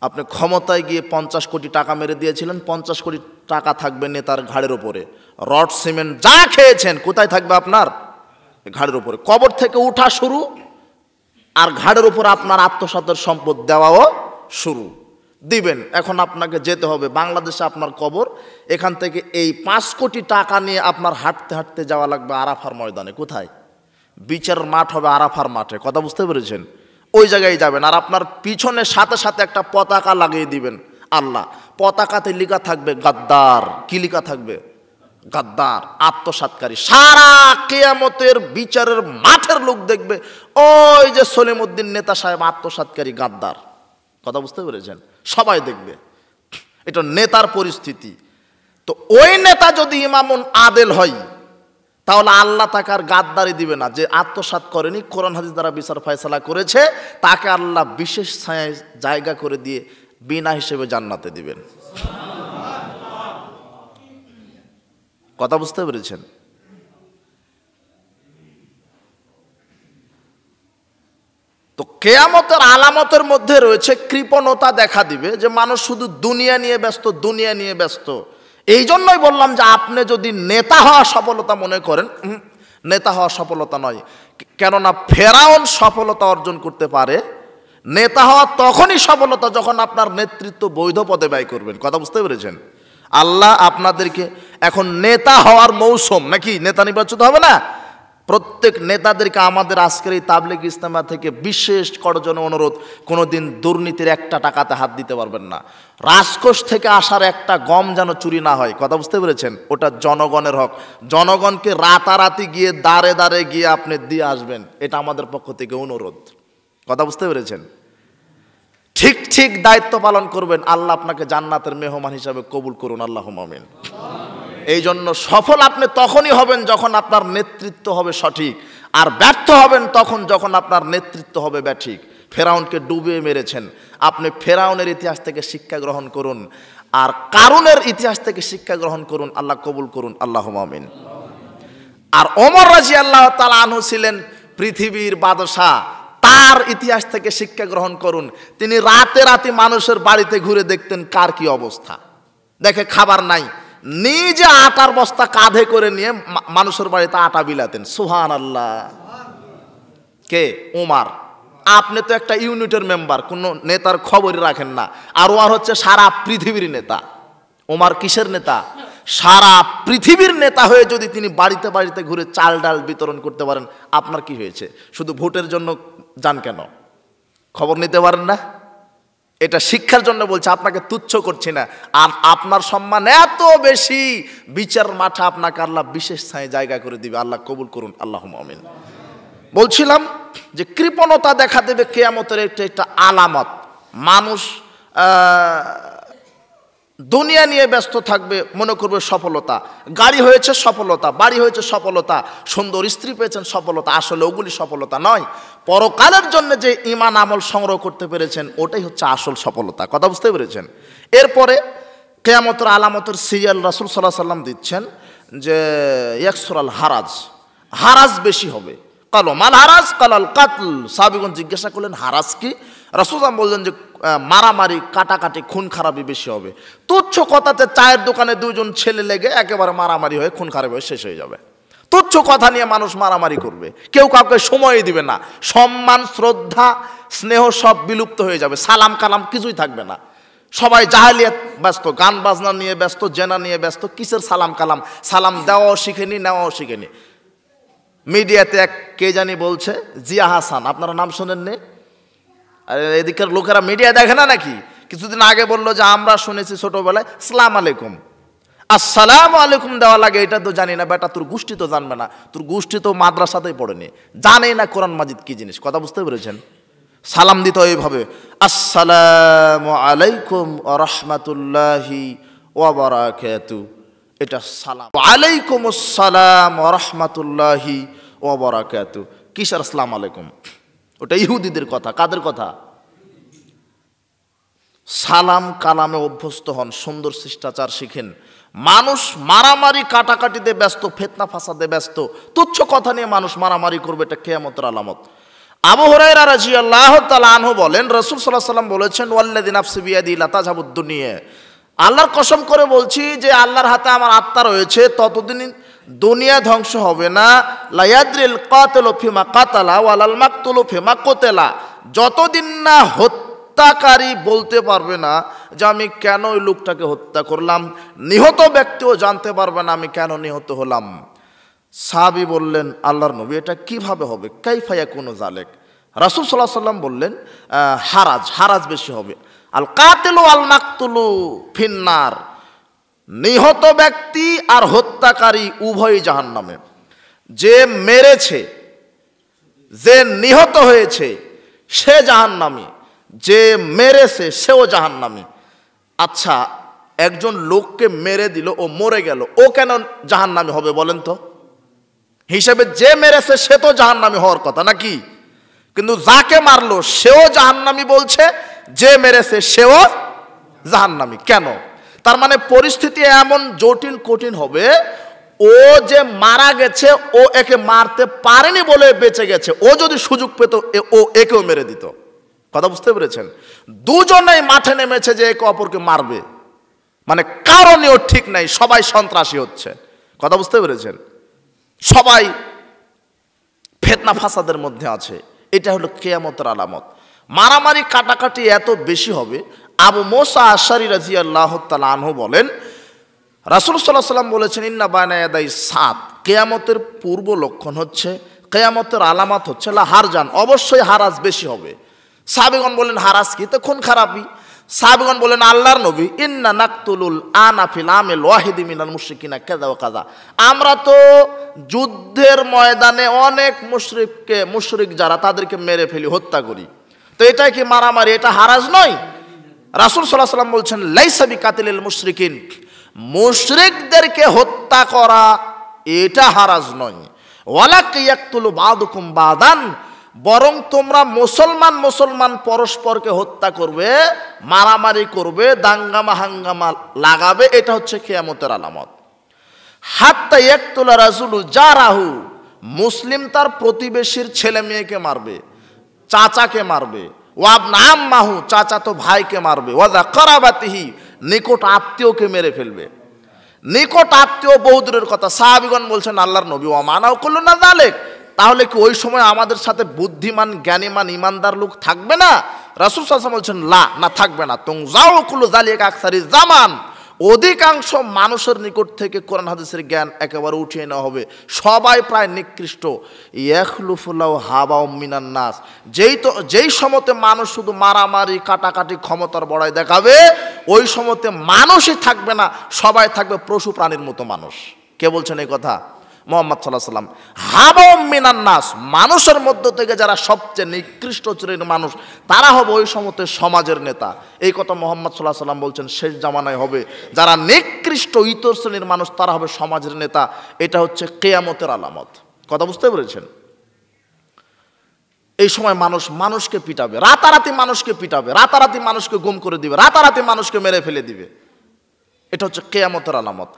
আপনি ক্ষমতায় গিয়ে 50 কোটি টাকা মেরে দিয়েছিলেন, 50 কোটি টাকা থাকবে নেতার ঘাড়ের উপরে। রড সিমেন্ট যা খেয়েছেন কোথায় থাকবে? আপনার ঘাড়ের উপরে। কবর থেকে উঠা শুরু, আর ঘাড়ের উপর আপনার আত্মসাতের সম্পদ দেওয়াও শুরু দিবেন। এখন আপনাকে যেতে হবে বাংলাদেশে, আপনার কবর, এখান থেকে এই 5 কোটি টাকা নিয়ে আপনার হাঁটতে হাঁটতে যাওয়া লাগবে আরাফার ময়দানে। কোথায়? বিচারের মাঠ হবে আরাফার মাঠে, কথা বুঝতে পেরেছেন? ওই জায়গায় যাবেন, আর আপনার পিছনে সাথে সাথে একটা পতাকা লাগিয়ে দিবেন আল্লাহ। পতাকাতে লেখা থাকবে গাদ্দার। কি লেখা থাকবে? গাদ্দার, আত্মসাৎকারী। সারা কিয়ামতের বিচারের মাঠের লোক দেখবে ওই যে সলিমউদ্দিন নেতা সাহেব আত্মসাৎকারী, গাদ্দার, কথা বুঝতে পেরেছেন? সবাই দেখবে। এটা নেতার পরিস্থিতি। তো ওই নেতা যদি ইমামুন আদেল হয়, তাহলে আল্লাহ তাকে আর গাদ্দারি দিবে না। যে আত্মসাৎ করেনি, কোরআন হাদিস দ্বারা বিচার ফয়সালা করেছে, তাকে আল্লাহ বিশেষ ছায়ায় জায়গা করে দিয়ে বিনা হিসেবে জান্নাতে দিবেন। কথা বুঝতে পেরেছেন? তো কিয়ামতের আলামতের মধ্যে রয়েছে কৃপণতা দেখা দিবে, যে মানুষ শুধু দুনিয়া নিয়ে ব্যস্ত, দুনিয়া নিয়ে ব্যস্ত। এই জন্যই বললাম যে আপনি যদি নেতা হওয়া সফলতা মনে করেন, নেতা হওয়া সফলতা নয়। কেননা ফেরাউন সফলতা অর্জন করতে পারে, নেতা হওয়া তখনই সফলতা যখন আপনার নেতৃত্ব বৈধ পদে ব্যয় করবেন। কথা বুঝতে পেরেছেন? আল্লাহ আপনাদেরকে এখন নেতা হওয়ার মৌসুম, নাকি নেতা নির্বাচিত হবে না? প্রত্যেক নেতাদেরকে আমাদের আজকের এই তাবলিগ ইজতেমা থেকে বিশেষ করজনে অনুরোধ, কোনোদিন দুর্নীতির একটা টাকাতে হাত দিতে পারবেন না। রাজকোষ থেকে আসার একটা গম যেন চুরি না হয়, কথা বুঝতে পেরেছেন? ওটা জনগণের হক। জনগণকে রাতারাতি গিয়ে দাঁড়ে দাঁড়ে গিয়ে আপনি দিয়ে আসবেন, এটা আমাদের পক্ষ থেকে অনুরোধ। কথা বুঝতে পেরেছেন? ঠিক ঠিক দায়িত্ব পালন করবেন, আল্লাহ আপনাকে জান্নাতের মেহমান হিসাবে কবুল করুন, আল্লাহুম্মা আমিন। এই জন্য সফল আপনি তখনই হবেন যখন আপনার নেতৃত্ব হবে সঠিক, আর ব্যর্থ হবেন তখন যখন আপনার নেতৃত্ব হবে ব্যাঠিক। ফেরাউনকে ডুবিয়ে মেরেছেন, আপনি ফেরাউনের ইতিহাস থেকে শিক্ষা গ্রহণ করুন, আর কারুনের ইতিহাস থেকে শিক্ষা গ্রহণ করুন। আল্লাহ কবুল করুন, আল্লাহুম্মা আমিন। আর ওমর রাদিয়াল্লাহু তাআলা আনহু ছিলেন পৃথিবীর বাদশাহ। তার ইতিহাস থেকে শিক্ষা গ্রহণ করুন। তিনি রাতে রাতে মানুষের বাড়িতে ঘুরে দেখতেন কার কি অবস্থা। দেখে খাবার নাই, নিজে আটার বস্তা কাঁধে করে নিয়ে মানুষের বাড়িতে আটা বিলাতেন। সুবহানাল্লাহ। কে? ওমর। আপনি তো একটা ইউনিটের মেম্বার, কোনো নেতার খবরই রাখেন না, আর ওমর হচ্ছে সারা পৃথিবীর নেতা। ওমর কিসের নেতা? সারা পৃথিবীর নেতা হয়ে যদি তিনি বাড়িতে বাড়িতে ঘুরে চাল ডাল বিতরণ করতে পারেন, আপনার কি হয়েছে? শুধু ভোটের জন্য যান কেন? খবর নিতে পারেন না? এটা শিক্ষার জন্য বলছে, আপনাকে তুচ্ছ করছি না। আর আপনার সম্মান এত বেশি, বিচার মাঠে আপনাকে আল্লাহ বিশেষ জায়গা করে দিবে। আল্লাহ কবুল করুন, আল্লাহুম্মা আমিন। বলছিলাম যে কৃপণতা দেখা দেবে কিয়ামতের একটা আলামত। মানুষ দুনিয়া নিয়ে ব্যস্ত থাকবে, মনে করবে সফলতা, গাড়ি হয়েছে সফলতা, বাড়ি হয়েছে সফলতা, সুন্দর স্ত্রী পেয়েছেন সফলতা। আসলে ওগুলি সফলতা নয়। পরকালের জন্য যে ঈমান আমল সংগ্রহ করতে পেরেছেন, ওটাই হচ্ছে আসল সফলতা। কথা বুঝতে পেরেছেন? এরপরে কিয়ামতের আলামতের সিরিয়াল রাসূল সাল্লাল্লাহু আলাইহি ওয়াসাল্লাম দিচ্ছেন যে ইয়াকসুরাল হারাজ, হারাজ বেশি হবে। কালো মাল হারাজ কালাল কাতল। সাহাবীগণ জিজ্ঞাসা করলেন হারাজ কি? রাসূল বললেন যে মারামারি, কাটাকাটি, খুন খারাপি বেশি হবে। তুচ্ছ কথাতে চায়ের দোকানে দুজন ছেলে লেগে একেবারে মারামারি হয়ে খুন খারাপ হয়ে শেষ হয়ে যাবে। তুচ্ছ কথা নিয়ে মানুষ মারামারি করবে, কেউ কাউকে সময় দিবে না, সম্মান শ্রদ্ধা স্নেহ সব বিলুপ্ত হয়ে যাবে, সালাম কালাম কিছুই থাকবে না। সবাই জাহেলিয়াত ব্যস্ত, গান বাজনা নিয়ে ব্যস্ত, জেনা নিয়ে ব্যস্ত। কিসের সালাম কালাম? সালাম দেওয়াও শিখেনি, নেওয়াও শিখেনি। মিডিয়াতে এক কে জানি বলছে, জিয়া হাসান, আপনারা নাম শোনেননি? আর এদিকের লোকেরা মিডিয়া দেখে না নাকি? কিছুদিন আগে বললো যে আমরা শুনেছি ছোটবেলায় আসসালামু আলাইকুম, আসসালামু আলাইকুম দেওয়া লাগে, এটা তো জানি না। বেটা তোর গোষ্ঠী তো জানবে না, তোর গোষ্ঠী তো মাদ্রাসাতেই পড়েনি, জানেই না কোরআন মাজিদ কি জিনিস। কথা বুঝতে পেরেছেন? সালাম দিতে এইভাবে, আসসালামু আলাইকুম ওয়া রাহমাতুল্লাহি ওয়া বারাকাতু, এটা সালাম। আলাইকুম আসসালাম ওয়া রাহমাতুল্লাহি ওয়া বারাকাতু। কিসের আসসালামু আলাইকুম? ওটা ইহুদিদের কথা। কাদের কথা? সালাম কালামে অভ্যস্ত হন, সুন্দর শিষ্টাচার শিখেন। মানুষ মারামারি কাটাকাটিতে ব্যস্ত, ফিতনা ফাসাদে ব্যস্ত, তুচ্ছ কথা নিয়ে মানুষ মারামারি করবে, এটা কিয়ামতের আলামত। আবু হুরায়রা রাদিয়াল্লাহু তাআলা আনহু বলেন, রাসূল সাল্লাল্লাহু আলাইহি ওয়াসাল্লাম বলেছেন, ওয়াল্লাযী নাফসি বিয়াদিহি লা তাযহাবুদ দুনিয়া, আল্লাহর কসম করে বলছি যে আল্লাহর হাতে আমার আত্মা রয়েছে, ততদিন দুনিয়া ধ্বংস হবে না। লা ইয়াদরিল কাতিলু ফিমা কাতালা ওয়ালাল মাকতুলু ফিমা কুতিলা, যতদিন না হত্যাকারী বলতে পারবে না যে আমি কেন ওই লোকটাকে হত্যা করলাম, নিহত ব্যক্তিও জানতে পারবে না আমি কেন নিহত হলাম। সাহাবী বললেন, আল্লাহর নবী এটা কিভাবে হবে? কাইফা ইয়াকুনু যালিক? রাসূল সাল্লাল্লাহু আলাইহি ওয়াসাল্লাম বললেন, হারাজ, হারাজ বেশি হবে। আল কাতিলু আল মাকতুলু ফিন্নার, নিহত ব্যক্তি আর হত্যাকারী উভয়ই জাহান্নামে। যে মেরেছে, যে নিহত হয়েছে সে জাহান্নামী, যে মেরেছে সেও জাহান্নামী। আচ্ছা, একজন লোককে মেরে দিল, ও মরে গেল, ও কেন জাহান্নামী হবে বলেন তো? হিসেবে যে মেরেছে সে তো জাহান্নামী হওয়ার কথা নাকি? কিন্তু যাকে মারলো সেও জাহান্নামী বলছে, যে মেরেছে সেও জাহান্নামী। কেন? তার মানে পরিস্থিতি এমন জটিল কঠিন হবে, ও যে মারা গেছে ও একে মারতে পারেনি বলে বেঁচে গেছে, ও যদি সুযোগ পেত ও একেও মেরে দিত। কথা বুঝতে পেরেছেন? দুজনেই মাঠে নেমেছে যে একে অপরকে মারবে, মানে কারণেও ঠিক নাই, সবাই সন্ত্রাসী হচ্ছে। কথা বুঝতে পেরেছেন? সবাই ফিতনা ফাসাদের মধ্যে আছে। এটা হলো কিয়ামতের আলামত। মারামারি কাটাকাটি এত বেশি হবে। আবু মুসা আশআরী রাদিয়াল্লাহু তাআলা আনহু বলেন, রাসূল সাল্লাল্লাহু আলাইহি ওয়াসাল্লাম বলেছেন, ইন্না বাইনা ইয়াদাই সাত, কিয়ামতের পূর্ব লক্ষণ হচ্ছে, কিয়ামতের আলামত হচ্ছে লা হারজান, অবশ্যই হারাজ বেশি হবে। সাহাবীগণ বলেন, হারাজ কি? তো খুন খারাপি। সাহাবীগণ বলেন, আল্লাহর নবী, ইন্না নাকতুলুল আনা ফিল আমিল ওয়াহিদি মিনাল মুশরিকিনা কাযা ওয়া কাযা, আমরা তো যুদ্ধের ময়দানে অনেক মুশরিক যারা তাদেরকে মেরে ফেলি, হত্যা করি, তো এটাই কি মারামারি? এটা হারাজ নয়? রাসূল সাল্লাল্লাহু আলাইহি ওয়াসাল্লাম বলছেন, লাইসা বিকাতিলিল মুশরিকিন, মুশরিকদেরকে হত্যা করা এটা হারাজ নয়। ওয়ালাকি ইয়াকতুলু বাদুকুম বাদান, বরং তোমরা মুসলমান পরস্পরকে হত্যা করবে, মারামারি করবে, দাঙ্গামা হাঙ্গামা লাগাবে, এটা হচ্ছে কিয়ামতের আলামত। হাত্তা ইয়াকতুলা রাজুলু জারাহু, মুসলিম তার প্রতিবেশীর ছেলে মেয়েকে মারবে, চাচাকে মারবে, ওয়াবনা আম্মাহু, চাচাতো ভাইকে মারবে, ওয়াদা কারাবাতিহি, নিকট আত্মীয়কে মেরে ফেলবে। নিকট আত্মীয় বহু দূরের কথা। সাহাবীগণ বলছেন আল্লাহর নবী, ওয়া মানাও কুল্লু না যালিক, তাহলে কি ওই সময় আমাদের সাথে বুদ্ধিমান জ্ঞানীমান ইমানদার লোক থাকবে না? রাসূল সাল্লাল্লাহু আলাইহি ওয়াসাল্লাম বলছেন লা, না থাকবে না। তুনজাউ কুল্লু যালিকা আকসারি জামান, অধিকাংশ মানুষের নিকট থেকে কোরআন হাদিসের জ্ঞান একেবারে উঠিয়ে নেওয়া হবে, সবাই প্রায় নিকৃষ্ট। ইয়াখলুফুল্লাহু হাবাউ মিনান নাস, যেই সময়তে মানুষ শুধু মারামারি কাটাকাটি ক্ষমতার বড়াই দেখাবে, ওই সময়তে মানুষই থাকবে না, সবাই থাকবে পশু প্রাণীর মতো মানুষ। কে বলছেন এই কথা? মুহাম্মদ সাল্লাল্লাহু আলাইহি ওয়াসাল্লাম। হাবাউ মিনান নাস, মানুষের মধ্য থেকে যারা সবচেয়ে নিকৃষ্ট শ্রেণীর মানুষ, তারা হবে ওই সময়তে সমাজের নেতা। এই কথা মুহাম্মদ সাল্লাল্লাহু আলাইহি ওয়াসাল্লাম বলছেন শেষ জামানায় হবে যারা নিকৃষ্ট ইতর শ্রেণীর মানুষ, তারা হবে সমাজের নেতা। এটা হচ্ছে কিয়ামতের আলামত। কথা বুঝতে পেরেছেন? এই সময় মানুষ মানুষকে পিটাবে, রাতারাতি মানুষকে পিটাবে, রাতারাতি মানুষকে গুম করে দিবে, রাতারাতি মানুষকে মেরে ফেলে দিবে। এটা হচ্ছে কিয়ামতের আলামত।